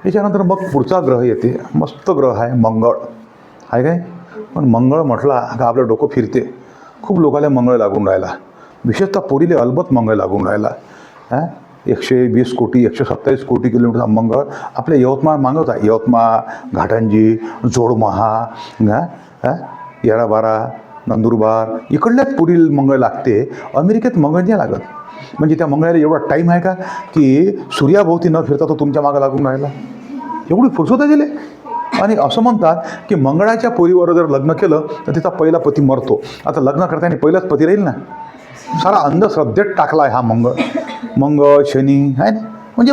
याच्यानंतर मग पुढचा ग्रह येते, मस्त ग्रह आहे मंगळ. आहे काय? पण मंगळ म्हटला का आपलं डोकं फिरते. खूप लोकांना मंगळ लागून राहिला, विशेषतः पोरीले अलबत मंगळ लागून राहिला. 120 कोटी 127 कोटी किलोमीटरचा मंगळ आपल्या यवतमाळ मागवत आहे. यवतमाळ, घाटंजी, जोडमहा, येराबारा, नंदुरबार इकडल्याच पुढील मंगळ लागते. अमेरिकेत मंगळ नाही लागत. म्हणजे त्या मंगळाला एवढा टाईम आहे का की सूर्याभोवती न फिरता तो तुमच्या मागं लागून राहिला? एवढी फुरसत दिले. आणि असं म्हणतात की मंगळाच्या पोरीवर जर लग्न केलं तर तिचा पहिला पती मरतो. आता लग्न करताना पहिलाच पती राहील ना. सारा अंधश्रद्धेत टाकला आहे हा मंगळ शनी आहे ना. म्हणजे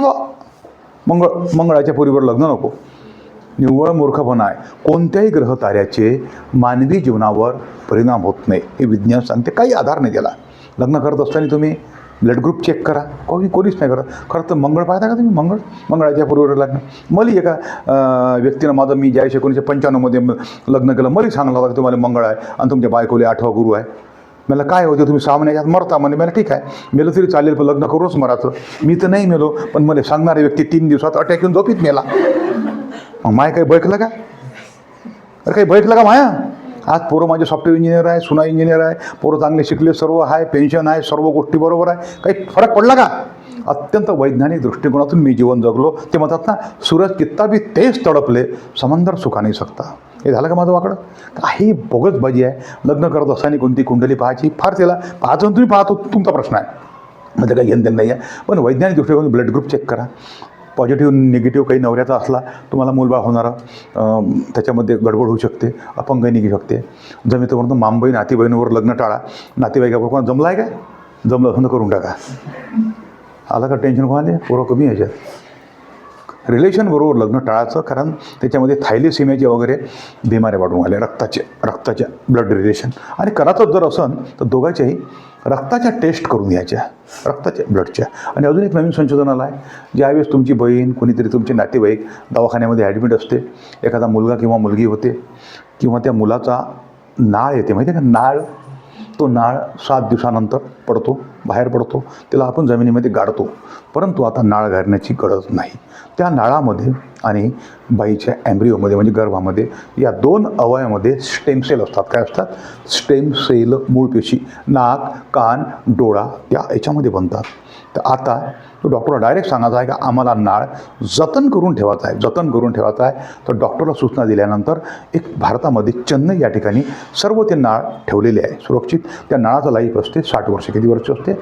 मंगळाच्या पोरीवर लग्न नको. निव्वळ मूर्खपणा आहे. कोणत्याही ग्रह ताऱ्याचे मानवी जीवनावर परिणाम होत नाही हे विज्ञान सांगते. काही आधार नाही त्याला. लग्न करत असताना तुम्ही ब्लड ग्रुप चेक करा. कोणीच नाही करत. खरं तर मंगळ पाहता का तुम्ही? मंगळाच्या पूर्वीवर लग्न. मला एका व्यक्तीनं माझं मी ज्या 1995मध्ये लग्न केलं, मला सांगलं होतं की तुम्हाला मंगळ आहे आणि तुमच्या बायकोले 8वा गुरु आहे. मला काय होते तुम्ही 6 महिन्यात मरता म्हणे. मला ठीक आहे, मेलं तरी चालेल, पण लग्न करूनच मराचं. मी तर नाही मेलो, पण मला सांगणारी व्यक्ती 3 दिवसात अटॅक येऊन झोपीत मेला. मग माय काही बैकलं का? अरे काही बैकलं का माया? आज पोरं माझे सॉफ्टवेअर इंजिनियर आहे, सुना इंजिनियर आहे, पोरं चांगले शिकले, सर्व आहे, पेन्शन आहे, सर्व गोष्टी बरोबर आहे. काही फरक पडला का? अत्यंत वैज्ञानिक दृष्टिकोनातून मी जीवन जगलो. ते म्हणतात ना, सूरज कित्ता भी तेज तडपले, समंदर सुखा नाही सकता. हे झालं का माझं वाकडं? काही बोगसबाजी आहे. लग्न करत असताना कोणती कुंडली पाहायची, फार त्याला पाहतो तुम्ही पाहतो, तुमचा प्रश्न आहे, म्हणजे काही घेणं नाही आहे. पण वैज्ञानिक दृष्टिकोनातून ब्लड ग्रुप चेक करा. पॉझिटिव्ह निगेटिव्ह काही नवऱ्याचा असला, तुम्हाला मूलबाळ होणारा, त्याच्यामध्ये गडबड होऊ शकते, अपंगही निघू शकते. जमिनीपर्यंत मामबहीण नातीबहिणीवर लग्न टाळा. नातेवाईकाबरोबर कोणा जमलं आहे काय? जमलं असं करून टाका. आला का टेन्शन कोणाले? पोरं कमी याच्यात. रिलेशनबरोबर लग्न टाळायचं, कारण त्याच्यामध्ये थायलेसिमियाचे वगैरे बिमाऱ्या वाढून आल्या, रक्ताच्या ब्लड रिलेशन. आणि करायचं जर असन तर दोघांच्याही रक्ताच्या टेस्ट करून घ्यायच्या, रक्ताच्या ब्लडच्या. आणि अजून एक नवीन संशोधन आलं आहे, ज्यावेळेस तुमची बहीण, कोणीतरी तुमचे नातेवाईक दवाखान्यामध्ये ॲडमिट असते, एखादा मुलगा किंवा मुलगी होते, किंवा त्या मुलाचा नाळ येते, माहिती आहे का? नाळ, तो नाळ 7 दिवसानंतर पडतो, बाहेर पडतो, त्याला आपण जमिनीमध्ये गाडतो. परंतु आता नाळ गाडण्याची गरज नाही. त्या नाळामध्ये आणि बाईच्या ॲम्ब्रिओमध्ये म्हणजे गर्भामध्ये या 2 अवयवामध्ये स्टेम सेल असतात. काय असतात? स्टेम सेल, मूळ पेशी. नाक, कान, डोळा त्या याच्यामध्ये बनतात. तर आता तो डॉक्टरला डायरेक्ट सांगायचा आहे का आम्हाला नाळ जतन करून ठेवायचा आहे, जतन करून ठेवायचा आहे. तर डॉक्टरला सूचना दिल्यानंतर एक भारतामध्ये चेन्नई या ठिकाणी सर्व ते नाळ ठेवलेले आहे सुरक्षित. त्या नाळाचं लाईफ असते 60 वर्ष. किती वर्ष असते?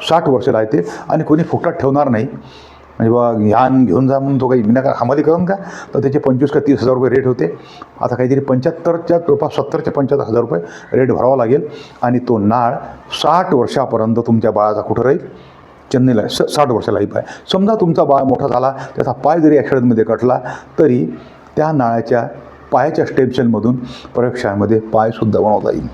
60 वर्ष राहते. आणि कोणी फुकटात ठेवणार नाही. म्हणजे बा ह्यान घेऊन जा म्हणून तो काही विनाकारण हमाली करून का, तर त्याचे 25 का 30 हजार रुपये रेट होते. आता काहीतरी 75च्या जवळपास 70 ते 75 हजार रुपये रेट भरावा लागेल. आणि तो नाळ 60 वर्षापर्यंत तुमच्या बाळाचा कुठं राहील? चेन्नईला 60 वर्ष लाईफ आहे. समजा तुमचा बाळ मोठा झाला, त्याचा पाय जरी ॲक्सिडेंटमध्ये कटला, तरी त्या नाळाच्या पायाच्या स्टेम सेलमधून प्रयोगशाळेमध्ये पायसुद्धा बनवता येईल.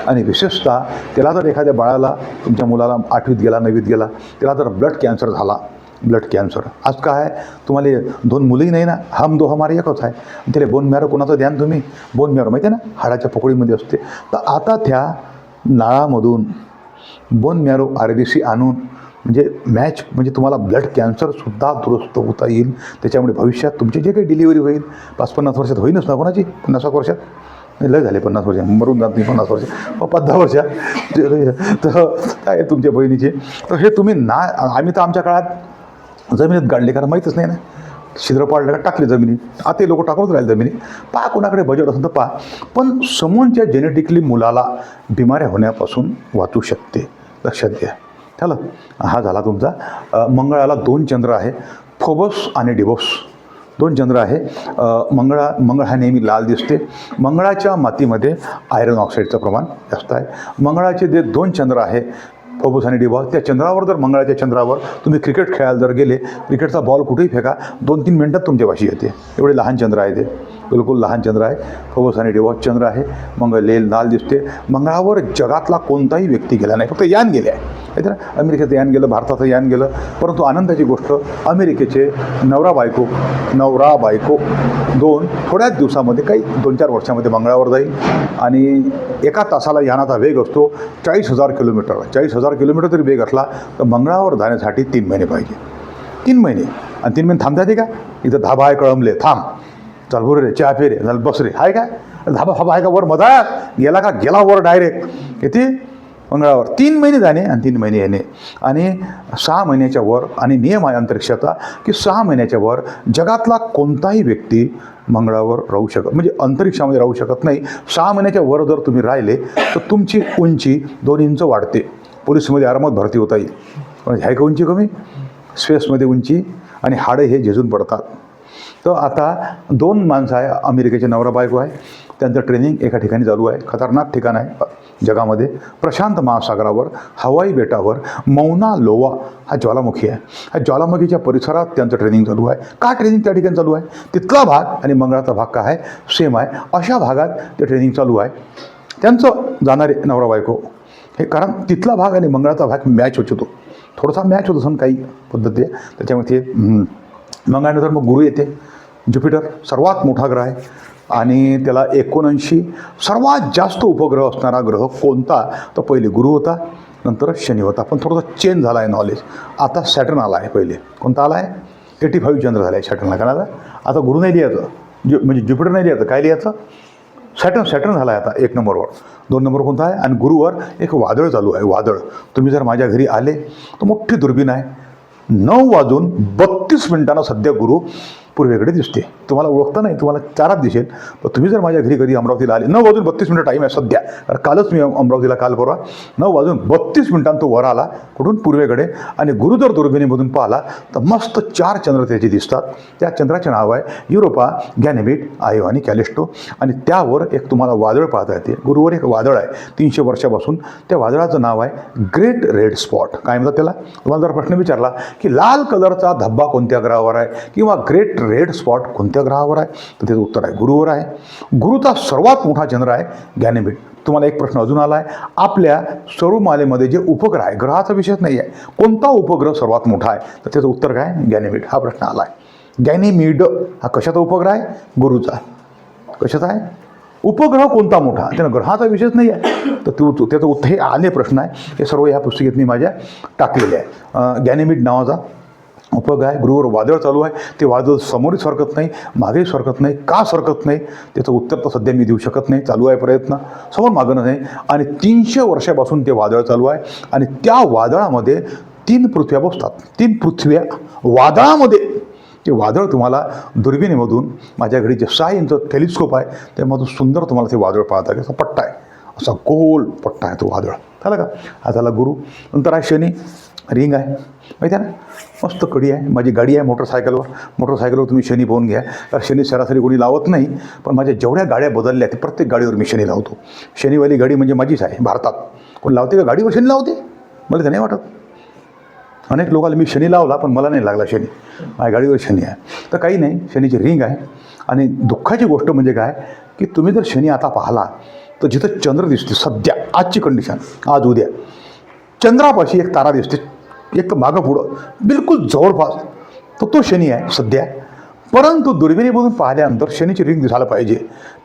आणि विशेषतः त्याला जर एखाद्या बाळाला, तुमच्या मुलाला 8वीत गेला, 9वीत गेला, त्याला जर ब्लड कॅन्सर झाला, ब्लड कॅन्सर, आज काय आहे, तुम्हाला 2 मुलंही नाही ना, हम 2 हमारे एकच आहे. त्याला बोन मॅरो कोणाचं द्यान तुम्ही? बोन मॅरो माहिती आहे ना, हाडाच्या पोकळीमध्ये असते. तर आता त्या नाळामधून बोन मॅरो RBC आणून म्हणजे तुम्हाला ब्लड कॅन्सरसुद्धा दुरुस्त होता येईल. त्याच्यामुळे भविष्यात तुमची जे काही डिलिव्हरी होईल 5-50 वर्षात होईनच ना कोणाची, 50 वर्षात नाही, लय झाले 50 वर्ष, मरून जात नाही 50 वर्ष, 50 वर्षात. तर काय तुमच्या बहिणीचे, तर हे तुम्ही आम्ही तर आमच्या काळात जमिनीत गाडले, कारण माहीतच नाही ना, छिद्र पाडलं का टाकले जमिनीत. आता लोक टाकूनच राहिले जमिनीत. पहा कोणाकडे बजेट असेल तर पहा. पण समोरच्या जेनेटिकली मुलाला बिमाऱ्या होण्यापासून वाचू शकते, लक्षात घ्या. झालं. हा झाला तुमचा. मंगळाला 2 चंद्र आहे, फोबस आणि डिबोस 2 चंद्र आहे. मंगळ हा नेहमी लाल दिसते. मंगळाच्या मातीमध्ये आयरन ऑक्साईडचं प्रमाण जास्त आहे. मंगळाचे जे 2 चंद्र आहे, फोबस आणि डिबॉस, त्या चंद्रावर जर मंगळाच्या चंद्रावर तुम्ही क्रिकेट खेळायला जर गेले, क्रिकेटचा बॉल कुठेही फेका, 2-3 मिनटात तुमच्यापाशी येते. एवढे लहान चंद्र आहे ते, बिलकुल लहान चंद्र आहे. फोबस आणि डिबॉस चंद्र आहे. मंगळ लाल दिसते. मंगळावर जगातला कोणताही व्यक्ती गेला नाही, फक्त यान गेले आहे. ना, अमेरिकेचं यान गेलं, भारताचं यान गेलं. परंतु आनंदाची गोष्ट, अमेरिकेचे नवरा बायको 2 थोड्याच दिवसामध्ये, काही 2-4 वर्षामध्ये मंगळावर जाईल. आणि 1 तासाला यानाचा वेग असतो 40,000 किलोमीटर. 40,000 किलोमीटर जरी वेग असला तर मंगळावर जाण्यासाठी 3 महिने पाहिजे. 3 महिने. आणि 3 महिने थांबता येते का? इथं धाबा आहे, कळमले, थांब, चल बोर रे, चहा पे रे, चल बस रे, आहे काय? धाबा आहे का वर मधात? गेला वर डायरेक्ट येते मंगळावर. 3 महिने जाणे आणि 3 महिने येणे. आणि 6 महिन्याच्या वर, आणि नियम आहे अंतरिक्षाचा की 6 महिन्याच्या वर जगातला कोणताही व्यक्ती मंगळावर राहू शकत, म्हणजे अंतरिक्षामध्ये राहू शकत नाही. 6 महिन्याच्या वर जर तुम्ही राहिले तर तुमची उंची 2 इंच वाढते. पोलिसमध्ये आरामात भरती होता येईल. पण आहे का उंची कमी? स्पेसमध्ये उंची आणि हाडं हे झिजून पडतात. तर आता 2 माणसं आहे, अमेरिकेचे नवरा बायको आहे, त्यांचं ट्रेनिंग एका ठिकाणी चालू आहे. खतरनाक ठिकाण आहे जगामध्ये, प्रशांत महासागरावर, हवाई बेटावर. मौना लोवा हा ज्वालामुखी आहे. ह्या ज्वालामुखीच्या परिसरात त्यांचं ट्रेनिंग चालू आहे. का ट्रेनिंग त्या ठिकाणी चालू आहे? तिथला भाग आणि मंगळाचा भाग काय आहे? सेम आहे. अशा भागात ते ट्रेनिंग चालू आहे. त्यांचं जाणारे नवरा बायको हे कारण तिथला भाग आणि मंगळाचा भाग मॅच होत होतो, थोडासा मॅच होत असं काही पद्धती आहे. त्याच्यामध्ये मंगळानंतर मग गुरु येते. ज्युपिटर सर्वात मोठा ग्रह आहे आणि त्याला 79 सर्वात जास्त उपग्रह असणारा ग्रह कोणता, तर पहिले गुरु होता, नंतर शनी होता. पण थोडासा चेंज झाला आहे नॉलेज. आता सॅटर्न आला आहे. पहिले कोणता आला आहे, 85 चंद्र झाला आहे सॅटर्नला. कारण आता गुरु नाही लिहायचं, म्हणजे ज्युपिटर नाही लिहायचं, काय लिहायचं, सॅटर्न झाला आहे आता 1 नंबरवर. 2 नंबर कोणता आहे, आणि गुरुवर एक वादळ चालू आहे. वादळ, तुम्ही जर माझ्या घरी आले तर मोठी दुर्बीण आहे, 9:32 सध्या गुरु पूर्वेकडे दिसते. तुम्हाला ओळखता नाही, तुम्हाला चारात दिसेल. पण तुम्ही जर माझ्या घरी कधी अमरावतीला आले, 9:32 टाईम आहे सध्या. कारण कालच मी अमरावतीला काल परवा 9:32 तो वर आला कुठून, पूर्वेकडे. आणि गुरु जर दुर्बिणीमधून पाहिला तर मस्त 4 चंद्र त्याचे दिसतात. त्या चंद्राचे नाव आहे युरोपा, गॅनेमिड, आयो आणि कॅलिस्टो. आणि त्यावर एक तुम्हाला वादळ पाहता येते. गुरुवर एक वादळ आहे 300 वर्षापासून. त्या वादळाचं नाव आहे ग्रेट रेड स्पॉट. काय म्हणतात त्याला, तुम्हाला जर प्रश्न विचारला की लाल कलरचा धब्बा कोणत्या ग्रहावर आहे किंवा ग्रेट रेड स्पॉट कोणत्या ग्रहावर आहे, तर त्याचं उत्तर आहे गुरुवर आहे. गुरुचा सर्वात मोठा चंद्र आहे गॅनेमिड. तुम्हाला एक प्रश्न अजून आला आहे, आपल्या सौरमालेमध्ये जे उपग्रह आहे, ग्रहाचा विषयच नाही आहे, कोणता उपग्रह सर्वात मोठा आहे, तर त्याचं उत्तर काय, गॅनेमिड. हा प्रश्न आला आहे. गॅनेमिड हा कशाचा उपग्रह आहे, गुरुचा. कशाचा आहे उपग्रह, कोणता मोठा, त्यानं ग्रहाचा विषयच नाही आहे. तर त्याचं उत्तर, हे आले प्रश्न आहे, हे सर्व ह्या पुस्तिकेत मी माझ्या टाकलेले आहे. गॅनेमिड नावाचा उपग्रह आहे. गुरुवर वादळ चालू आहे. ते वादळ समोरही सरकत नाही, मागेही सरकत नाही. का सरकत नाही, त्याचं उत्तर तर सध्या मी देऊ शकत नाही. चालू आहे प्रयत्न, समोर मागं नाही. आणि 300 वर्षापासून ते वादळ चालू आहे. आणि त्या वादळामध्ये 3 पृथ्व्या बसतात. 3 पृथ्व्या वादळामध्ये. ते वादळ तुम्हाला दुर्बिणीमधून, माझ्याकडे जे 6 इंच टेलिस्कोप आहे त्यामधून सुंदर तुम्हाला ते वादळ पाहता की असा पट्टा आहे, असा गोल पट्टा आहे तो वादळ. झालं का. हा झाला गुरु. नंतर आहे शनी, रिंग आहे, माहिती आहे ना, मस्त कडी आहे. माझी गाडी आहे मोटरसायकलवर तुम्ही शनी पाहून घ्या. तर शनी सरासरी कोणी लावत नाही, पण माझ्या जेवढ्या गाड्या बदलल्या ते प्रत्येक गाडीवर मी शनी लावतो. शनीवाली गाडी म्हणजे माझीच आहे भारतात. कोण लावते का गाडीवर शनी लावते, मला तर नाही वाटत. अनेक लोकांना मी शनी लावला पण मला नाही लागला शनी, माझ्या गाडीवर शनी आहे. तर काही नाही, शनीची रिंग आहे. आणि दुःखाची गोष्ट म्हणजे काय की तुम्ही जर शनी आता पाहिला तर जिथं चंद्र दिसते सध्या, आजची कंडिशन, आज उद्या चंद्रापाशी एक तारा दिसते, एक तर मागं पुढं बिलकुल जवळपास, तर तो शनी आहे सध्या. परंतु दुर्बिणीमधून पाहिल्यानंतर शनीची रिंग दिसायला पाहिजे.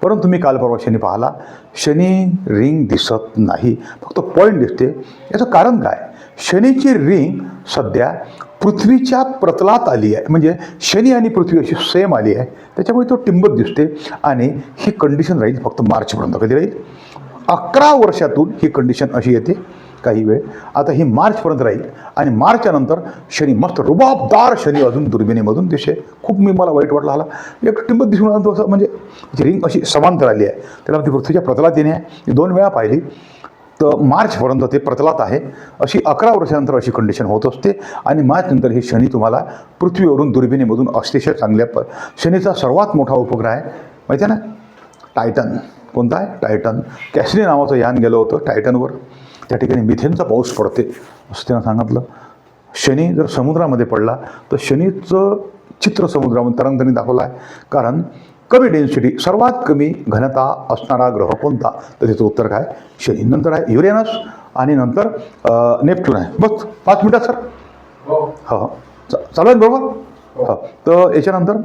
परंतु मी काल परवा शनी पाहिला, शनी रिंग दिसत नाही, फक्त पॉईंट दिसते. याचं कारण काय, शनीची रिंग सध्या पृथ्वीच्या प्रतलात आली आहे, म्हणजे शनी आणि पृथ्वी अशी सेम आली आहे, त्याच्यामुळे तो टिंबत दिसते. आणि ही कंडिशन राहील फक्त मार्चपर्यंत. कधी राहील, 11 वर्षातून ही कंडिशन अशी येते काही वेळ. आता ही मार्चपर्यंत राहील. आणि मार्चच्या नंतर शनी मस्त रुबाबदार शनी अजून दुर्बिणीमधून दिसे. खूप मला वाईट वाटलं, आला एक टिंबत दिसून आला तो असं, म्हणजे रिंग अशी समांतर आली आहे. त्याला ती पृथ्वीच्या प्रतलात येणे आहे. मी 2 वेळा पाहिली, तर मार्चपर्यंत ते प्रतलात आहे. अशी 11 वर्षानंतर अशी कंडिशन होत असते. आणि मार्चनंतर हे शनी तुम्हाला पृथ्वीवरून दुर्बिणीमधून अतिशय चांगल्या शनीचा सर्वात मोठा उपग्रह आहे, माहिती आहे ना, टायटन. कोणता आहे, टायटन. कॅसनी नावाचं यान गेलं होतं टायटनवर. त्या ठिकाणी मिथेनचा पाऊस पडते असं त्यानं सांगितलं. शनी जर समुद्रामध्ये पडला तर शनीचं चित्र समुद्रामध्ये तरंगताना दाखवलं आहे. कारण कमी डेन्सिटी, सर्वात कमी घनता असणारा ग्रह कोणता, तर त्याचं उत्तर काय, शनी. नंतर आहे युरेनस आणि नंतर नेपच्यून आहे. बस 5 मिनिटात सर. हो चालू आहे बरोबर. हो, तर याच्यानंतर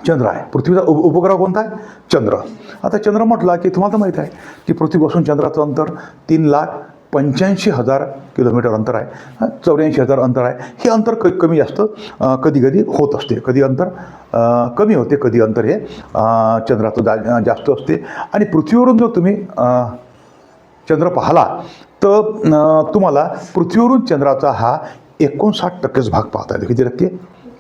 चंद्र आहे. पृथ्वीचा उपग्रह कोणता आहे, चंद्र. आता चंद्र म्हटला की तुम्हाला तर माहीत आहे की पृथ्वीपासून चंद्राचं अंतर 3,85,000 किलोमीटर अंतर आहे. 84,000 अंतर आहे. हे अंतर कमी जास्त कधी कधी होत असते. कधी अंतर कमी होते, कधी अंतर हे चंद्राचं जास्त असते. आणि पृथ्वीवरून जर तुम्ही चंद्र पाहिला तर तुम्हाला पृथ्वीवरून चंद्राचा हा 59% भाग पाहता येतो. किती टक्के,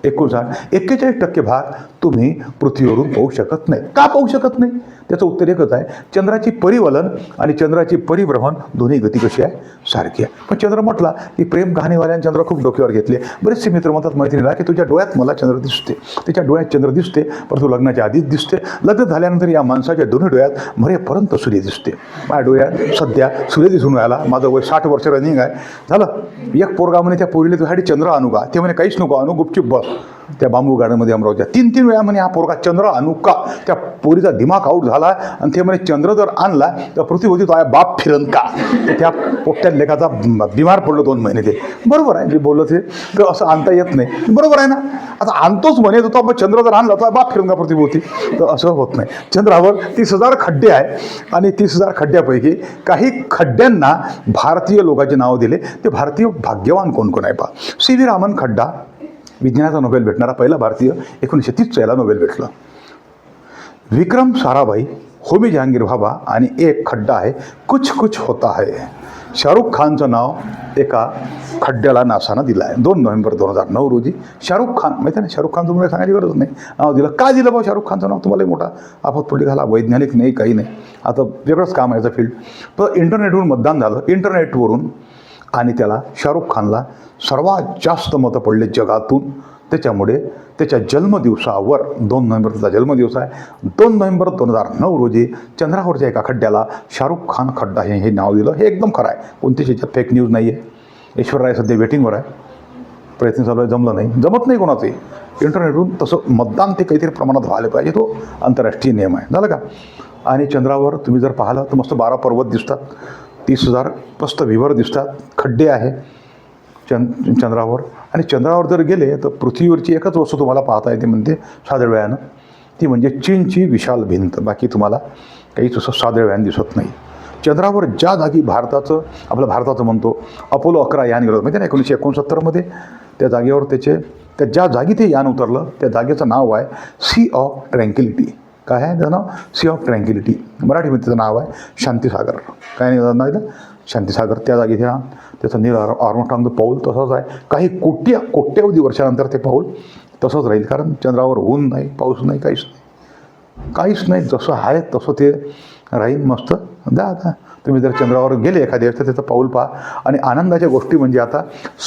41% भाग तुम्ही पृथ्वीवरून पाहू शकत नाही. का पाहू शकत नाही, त्याचं उत्तर एकच आहे, चंद्राची परिवलन आणि चंद्राची परिभ्रमण दोन्ही गती कशी आहे, सारखी आहे. पण चंद्र म्हटला की प्रेम कहाणीवाल्याने चंद्र खूप डोक्यावर घेतले. बरेचसे मित्र म्हणतात मैत्रिणीला की तुझ्या डोळ्यात मला चंद्र दिसते, त्याच्या डोळ्यात चंद्र दिसते, परंतु लग्नाच्या आधीच दिसते. लग्न झाल्यानंतर या माणसाच्या दोन्ही डोळ्यात मरेपर्यंत सूर्य दिसते. माझ्या डोळ्यात सध्या सूर्य दिसून राहिला. माझं वय 60 वर्ष रनिंग आहे. झालं, एक पोरगा म्हणे त्या पोरीला तुझ्यासाठी चंद्र आणू का, ते म्हणे काहीच नको आणू, गुपचूप बस. त्या बांबू गार्डनमध्ये अमरावतीच्या 3-3 वेळा म्हणे हा पोरगा चंद्र आणू का, त्या पोरीचा दिमाग आऊट झाला आणि ते म्हणे चंद्र जर आणला तर पृथ्वीवरती तो आहे बाप फिरन का. तर त्या पोट्या लेखाचा बिमार पडलो 2 महिने. ते बरोबर आहे जे बोललं ते, तर असं आणता येत नाही. बरोबर आहे ना. आता आणतोच म्हणे तो आपण चंद्र जर आणला तर बाप फिरन का पृथ्वीवरती, तर असं होत नाही. चंद्रावर 30,000 खड्डे आहे आणि 30,000 खड्ड्यापैकी काही खड्ड्यांना भारतीय लोकांचे नाव दिले. ते भारतीय भाग्यवान कोण कोण आहे पहा. CV रामन खड्डा विज्ञानाचा नोबेल भेटणारा पहिला भारतीय, 1930 नोबेल भेटलं. विक्रम साराभाई, होमी जहांगीर भाभा आणि एक खड्डा आहे कुछ कुछ होता है. शाहरुख खानचं नाव एका खड्ड्याला नासानं दिलं आहे. 2 नोव्हेंबर 2009 रोजी शाहरुख खान, माहिती आहे ना, शाहरुख खानचं मला सांगायची गरज नाही, नाव दिलं. का दिलं भाऊ शाहरुख खानचं नाव? तुम्हाला मोठा आफत पडली झाला, वैज्ञानिक नाही काही नाही, आता वेगळंच काम आहे याचं फील्ड. तर इंटरनेटवरून मतदान झालं, इंटरनेटवरून, आणि त्याला शाहरुख खानला सर्वात जास्त मतं पडले जगातून. त्याच्यामुळे त्याच्या जन्मदिवसावर 2 नोव्हेंबर त्याचा जन्मदिवस आहे, 2 नोव्हेंबर 2009 रोजी चंद्रावरच्या एका खड्ड्याला शाहरुख खान खड्डा हे नाव दिलं. हे एकदम खरं आहे, कोणतीच याच्यात फेक न्यूज नाही आहे. ऐश्वर्या सध्या वेटिंगवर आहे, प्रयत्न चालू आहे, जमलं नाही, जमत नाही कोणाचंही. इंटरनेटवरून तसं मतदान ते काहीतरी प्रमाणात व्हायला पाहिजे, तो आंतरराष्ट्रीय नियम आहे. झालं का. आणि चंद्रावर तुम्ही जर पाहिलं तर मस्त 12 पर्वत दिसतात, 30,000 मस्त विवर दिसतात, खड्डे आहे चंद्रावर. आणि चंद्रावर जर गेले तर पृथ्वीवरची एकच वस्तू तुम्हाला पाहता येते म्हणते साध्या वेळानं, ती म्हणजे चीनची विशाल भिंत. बाकी तुम्हाला काहीच असं साध्या वेळानं दिसत नाही. चंद्रावर ज्या जागी आपलं भारताचं म्हणतो अपोलो 11 यान गेलं माहिती आहे ना 1969 त्या जागेवर त्या ज्या जागी ते यान उतरलं त्या जागेचं नाव आहे सी ऑफ ट्रँक्विलिटी. काय आहे त्याचं नाव? C of tranquillity. मराठीमध्ये त्याचं नाव आहे शांतीसागर. काय नाही नाव शांतीसागर. त्या जागी त्याचं नील आर्मस्ट्रॉंगचं पाऊल तसंच आहे. काही कोट्यावधी वर्षानंतर ते पाऊल तसंच राहील, कारण चंद्रावर ऊन नाही, पाऊस नाही, काहीच नाही. जसं आहे तसं ते राहील. मस्त द्या. आता तुम्ही जर चंद्रावर गेले एखाद्या वेळेस तर त्याचं पाऊल पहा. आणि आनंदाच्या गोष्टी म्हणजे आता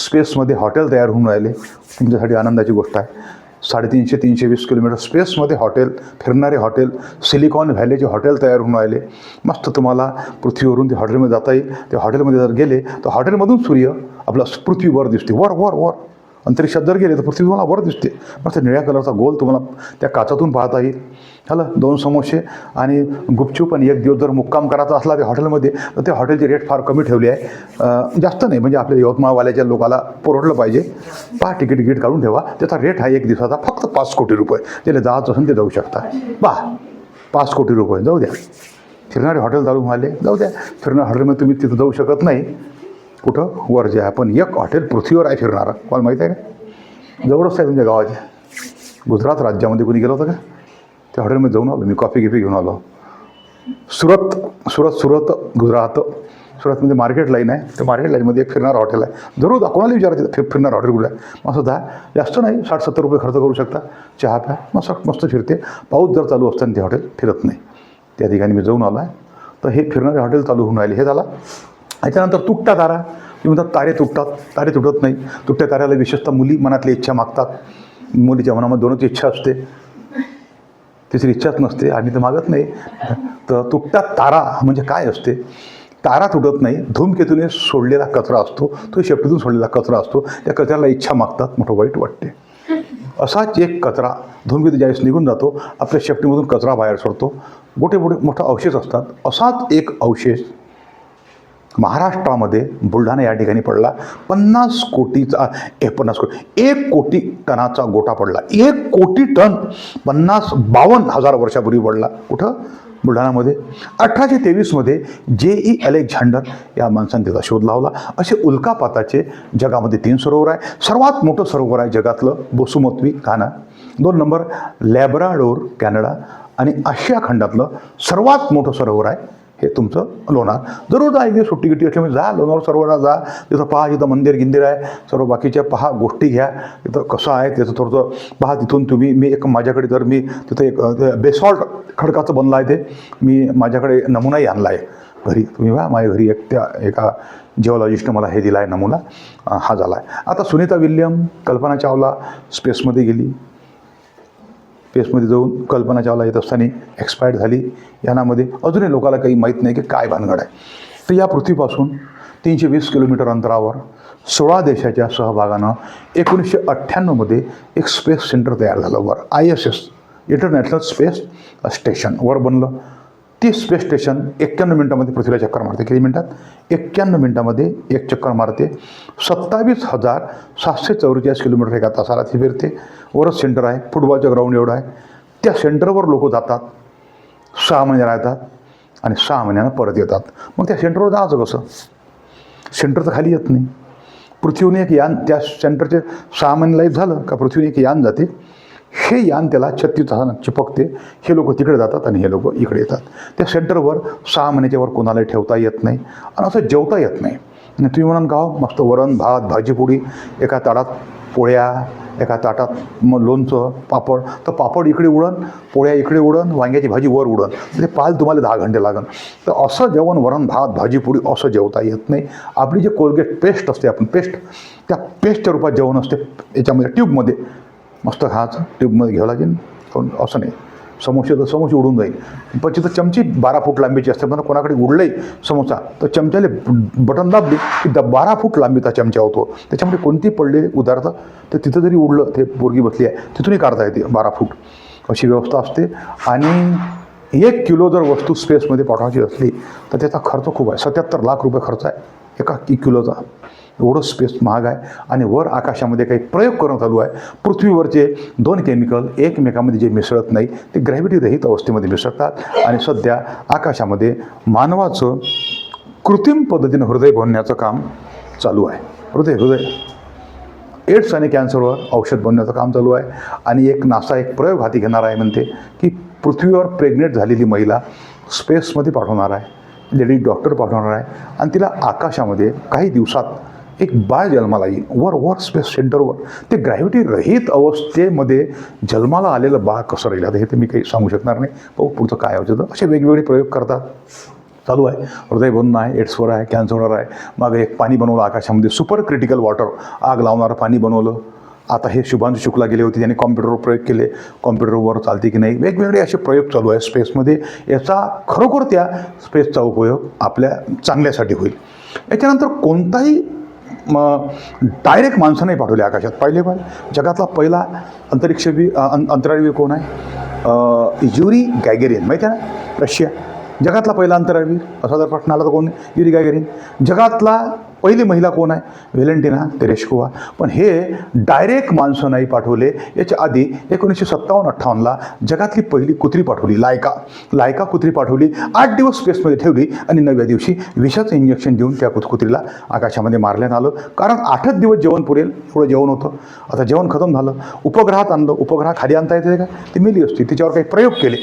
स्पेसमध्ये हॉटेल तयार होऊन राहिले. तुमच्यासाठी आनंदाची गोष्ट आहे. 350-320 किलोमीटर स्पेसमध्ये हॉटेल, फिरणारे हॉटेल, सिलिकॉन व्हॅलीचे हॉटेल तयार होऊन राहिले. मस्त तुम्हाला पृथ्वीवरून ते हॉटेलमध्ये जाता येईल. त्या हॉटेलमध्ये जर गेले तर हॉटेलमधून सूर्य आपला पृथ्वीवर दिसते, वर अंतरिक्षात जर गेले तर पृथ्वी तुम्हाला वर दिसते. मस्त निळ्या कलरचा गोल तुम्हाला त्या काचातून पाहता येईल. झालं. 2 समोसे आणि गुपचूप. आणि 1 दिवस जर मुक्काम करायचा असला त्या हॉटेलमध्ये तर त्या हॉटेलची रेट फार कमी ठेवली आहे, जास्त नाही, म्हणजे आपल्या यवतमाळवाल्याच्या लोकाला परवडलं पाहिजे. पहा, तिकीट काढून ठेवा. त्याचा रेट हा 1 दिवसाचा फक्त 5 कोटी रुपये. त्याला जायचं असेल ते जाऊ शकता. 5 कोटी रुपये जाऊ द्या. फिरणारे हॉटेल चालू व्हायले, जाऊ द्या. फिरणाऱ्या हॉटेलमध्ये तुम्ही तिथं जाऊ शकत नाही, कुठं वर जे आहे. पण एक हॉटेल पृथ्वीवर आहे फिरणारं. मला माहीत आहे का? जवळच आहे तुमच्या गावाच्या. गुजरात राज्यामध्ये कोणी गेलं होतं का? त्या हॉटेलमध्ये जाऊन आलो मी, कॉफी घेऊन आलो. सुरत गुजरात. सुरतमध्ये मार्केट लाईन आहे. त्या मार्केट लाईनमध्ये एक फिरणारं हॉटेल आहे. जरूर कोणाला विचारायचं फिरणारं हॉटेल कुठं आहे. मस्त जास्त नाही, 60-70 रुपये खर्च करू शकता. चहा प्या, मस्त फिरते. पाऊस जर चालू असताना ते हॉटेल फिरत नाही. त्या ठिकाणी मी जाऊन आलो आहे. तर हे फिरणारे हॉटेल चालू होऊन राहिले. हे झाला. याच्यानंतर तुटता तारा. की म्हणतात तारे तुटतात, तारे तुटत नाही. तुटत्या ताऱ्याला विशेषतः मुली मनातली इच्छा मागतात. मुलीच्या मनामध्ये 2च इच्छा असते, तिसरी इच्छाच नसते, आणि ते मागत नाही. तर तुटता तारा म्हणजे काय असते? तारा तुटत नाही, धूमकेतूने सोडलेला कचरा असतो, तो शेपटीतून सोडलेला कचरा असतो. त्या कचऱ्याला इच्छा मागतात, मोठं वाईट वाटते. असाच एक कचरा धूमकेतू ज्यावेळेस निघून जातो, आपल्या शेपटीमधून कचरा बाहेर सोडतो, मोठा अवशेष असतात. असाच एक अवशेष महाराष्ट्रामध्ये बुलढाणा या ठिकाणी पडला. 50 कोटीचा 1 कोटी टनाचा गोटा पडला. 1 कोटी टन 52,000 वर्षापूर्वी पडला. कुठं? बुलढाणामध्ये. 1823 J.E. अलेक्झांडर या माणसाने त्याचा शोध लावला. असे उल्कापाताचे जगामध्ये 3 सरोवर आहे. सर्वात मोठं सरोवर आहे जगातलं बोसुमोत्वी घाना. 2 नंबर लॅब्राडोर कॅनडा. आणि आशिया खंडातलं सर्वात मोठं सरोवर आहे हे तुमचं लोणार. जरूर जा, एक दिवस सुट्टी असल्यामुळे जा लोणार सरोवराला जा. तिथं पहा, तिथं मंदिर आहे, सर्व बाकीच्या पहा गोष्टी घ्या. तिथं कसं आहे त्याचं थोडंसं पहा. तिथून तुम्ही माझ्याकडे जर मी तिथं एक बेसॉल्ट खडकाचं बनलं आहे, ते मी माझ्याकडे नमुनाही आणला आहे घरी. तुम्ही पहा, माझ्या घरी एका जिओलॉजिस्टनं मला हे दिला आहे नमुना, हा झाला आहे. आता सुनीता विल्यम, कल्पना चावला स्पेसमध्ये गेली. स्पेसमध्ये जाऊन कल्पना चावला येत असताना एक्सपायर्ड झाली. यानामध्ये अजूनही लोकांना काही माहीत नाही की काय भानगड आहे. तर या पृथ्वीपासून 320 किलोमीटर अंतरावर 16 देशाच्या सहभागानं 1998मध्ये एक स्पेस सेंटर तयार झालं वर. ISS इंटरनॅशनल स्पेस स्टेशन वर बनलं. ते स्पेस स्टेशन 91 मिनिटामध्ये पृथ्वीला चक्कर मारते. किती मिनिटात? 91 मिनिटामध्ये एक चक्कर मारते. 27,744 किलोमीटर एका तासाला ती फिरते. वरच सेंटर आहे, फुटबॉलचं ग्राउंड एवढं आहे. त्या सेंटरवर लोक जातात, 6 महिने राहतात आणि 6 महिन्यानं परत येतात. मग त्या सेंटरवर जायचं कसं? सेंटर तर खाली येत नाही. पृथ्वीने एक यान, त्या सेंटरचे 6 महिने लाईफ झालं का पृथ्वीने एक यान जाते. हे यान त्याला 36 तासानं चिपकते. हे लोक तिकडे जातात आणि हे लोक इकडे येतात. त्या सेंटरवर 6 महिन्याच्या वर कोणालाही ठेवता येत नाही आणि असं जेवता येत नाही. आणि तुम्ही म्हणाल का मस्त वरण भात भाजीपोळी, एका ताटात पोळ्या, एका ताटात मग लोणचं पापड, तर पापड इकडे उडन, पोळ्या इकडे उडन, वांग्याची भाजी वर उडन, ते पाहायला तुम्हाला 10 घंटे लागन. तर असं जेवण वरण भात भाजीपोळी असं जेवता येत नाही. आपली जी कोलगेट पेस्ट असते, आपण पेस्ट, त्या पेस्टच्या रूपात जेवण असते. याच्यामध्ये ट्यूबमध्ये मस्त खायचं, ट्यूबमध्ये घ्यावं लागेल. असं नाही, समोसे तर समोसे उडून जाईल. पण तिथं चमची 12 फूट लांबीची असते. पण कोणाकडे उडलंय समोसा तर चमच्याले बटन दाबली की 12 फूट लांबीचा चमचा होतो. त्याच्यामध्ये कोणती पडलेली उदाहरण तर तिथं जरी उडलं, ते पोरगी बसली आहे तिथूनही काढता येते 12 फूट अशी व्यवस्था असते. आणि 1 किलो जर वस्तू स्पेसमध्ये पाठवायची असली तर त्याचा खर्च खूप आहे. 77 लाख रुपये खर्च आहे एका किलोचा. एवढं स्पेस महाग आहे. आणि वर आकाशामध्ये काही प्रयोग करणं चालू आहे. पृथ्वीवरचे 2 केमिकल एकमेकांमध्ये जे मिसळत नाही ते ग्रॅव्हिटी रहित अवस्थेमध्ये मिसळतात. आणि सध्या आकाशामध्ये मानवाचं कृत्रिम पद्धतीनं हृदय बनण्याचं काम चालू आहे. हृदय एड्स आणि कॅन्सरवर औषध बनवण्याचं काम चालू आहे. आणि एक नासा एक प्रयोग हाती घेणार आहे, म्हणते की पृथ्वीवर प्रेग्नेंट झालेली महिला स्पेसमध्ये पाठवणार आहे, लेडी डॉक्टर पाठवणार आहे आणि तिला आकाशामध्ये काही दिवसात एक बाळ जन्माला येईल. वर स्पेस सेंटरवर ते ग्रॅव्हिटी रहित अवस्थेमध्ये जन्माला आलेलं बाळ कसं राहील आता हे तर मी काही सांगू शकणार नाही. पुढचं काय होतं. असे वेगवेगळे प्रयोग करतात, चालू आहे. हृदय बनणं आहे, एड्सवर आहे, कॅन्सरवर आहे. मागे एक पाणी बनवलं आकाशामध्ये, सुपर क्रिटिकल वॉटर, आग लावणारं पाणी बनवलं. आता हे शुभांशु शुक्ला गेले होते, त्यांनी कॉम्प्युटरवर प्रयोग केले, कॉम्प्युटरवर चालते की नाही. वेगवेगळे असे प्रयोग चालू आहे स्पेसमध्ये. याचा खरोखर त्या स्पेसचा उपयोग आपल्या चांगल्यासाठी होईल. याच्यानंतर कोणताही डायरेक्ट माणसं नाही पाठवले आकाशात. जगातला पहिला अंतराळवीर कोण आहे? युरी गॅगेरिन, माहिती आहे ना, रशिया. जगातला पहिला अंतराळवीर असा जर प्रश्न आला तर कोण? युरी गॅगेरिन. जगातला पहिली महिला कोण आहे? व्हॅलेंटिना तेरेश्कोवा. पण हे डायरेक्ट माणसं नाही पाठवले. याच्या आधी 1957-58ला जगातली पहिली कुत्री पाठवली, लायका कुत्री पाठवली. 8 दिवस स्पेसमध्ये ठेवली आणि 9व्या दिवशी विषाचं इंजेक्शन देऊन त्या कुत्रीला आकाशामध्ये मारण्यात आलं. कारण 8च दिवस जेवण पुरेल एवढं जेवण होतं. आता जेवण खतम झालं, उपग्रहात आणलं. उपग्रह खाली आणता येते का? ती मेली असती. तिच्यावर काही प्रयोग केले,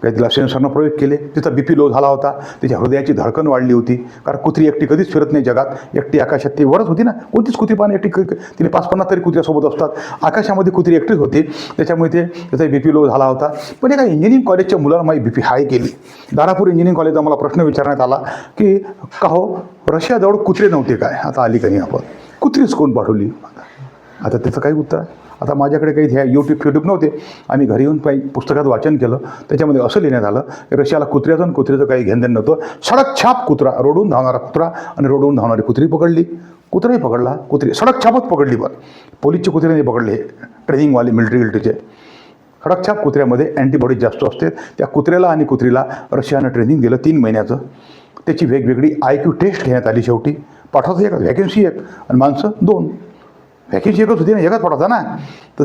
काही तिला सेन्सरनं प्रयोग केले. तिचा BP लो झाला होता, तिच्या हृदयाची धडकन वाढली होती. कारण कुत्री एकटी कधीच फिरत नाही जगात, एकटी आकाशात ती वरच होती ना. कोणतीच कुत्री पाहणं एकटी, तिने 5-50 तरी कुत्र्यासोबत असतात. आकाशामध्ये कुत्री एकटीच होती, त्याच्यामुळे त्याचा BP लो झाला होता. पण एका इंजिनिअरिंग कॉलेजच्या मुलाला माझी BP हाय केली. दारापूर इंजिनिअरिंग कॉलेजचा मला प्रश्न विचारण्यात आला की का हो रशियाजवळ कुत्रे नव्हते काय, आता आली का नाही आपण, कुत्रीच कोण पाठवली? आता त्याचं काही उत्तर आहे. आता माझ्याकडे काही ह्या यूट्यूब नव्हते. आम्ही घरी येऊन पुस्तकात वाचन केलं, त्याच्यामध्ये असं लिहिण्यात आलं की रशियाला कुत्र्याचं काही घेणदेण नव्हतं. सडक छाप कुत्रा, रोडून धावणारा कुत्रा आणि रोडून धावणारी कुत्री पकडली. कुत्राही पकडला, कुत्री सडक छापच पकडली. पण पोलीसचे कुत्रे नाही पकडले, ट्रेनिंगवाले मिलिटरीचे. सडक छाप कुत्र्यामध्ये अँटीबॉडीज जास्त असते. त्या कुत्र्याला आणि कुत्रीला रशियानं ट्रेनिंग दिलं 3 महिन्याचं. त्याची वेगवेगळी IQ टेस्ट घेण्यात आली. शेवटी पाठवतं एक, व्हॅकन्सी एक आणि माणसं 2. व्हॅकन्सी एकच होती ना, एकच पाठवता ना. तर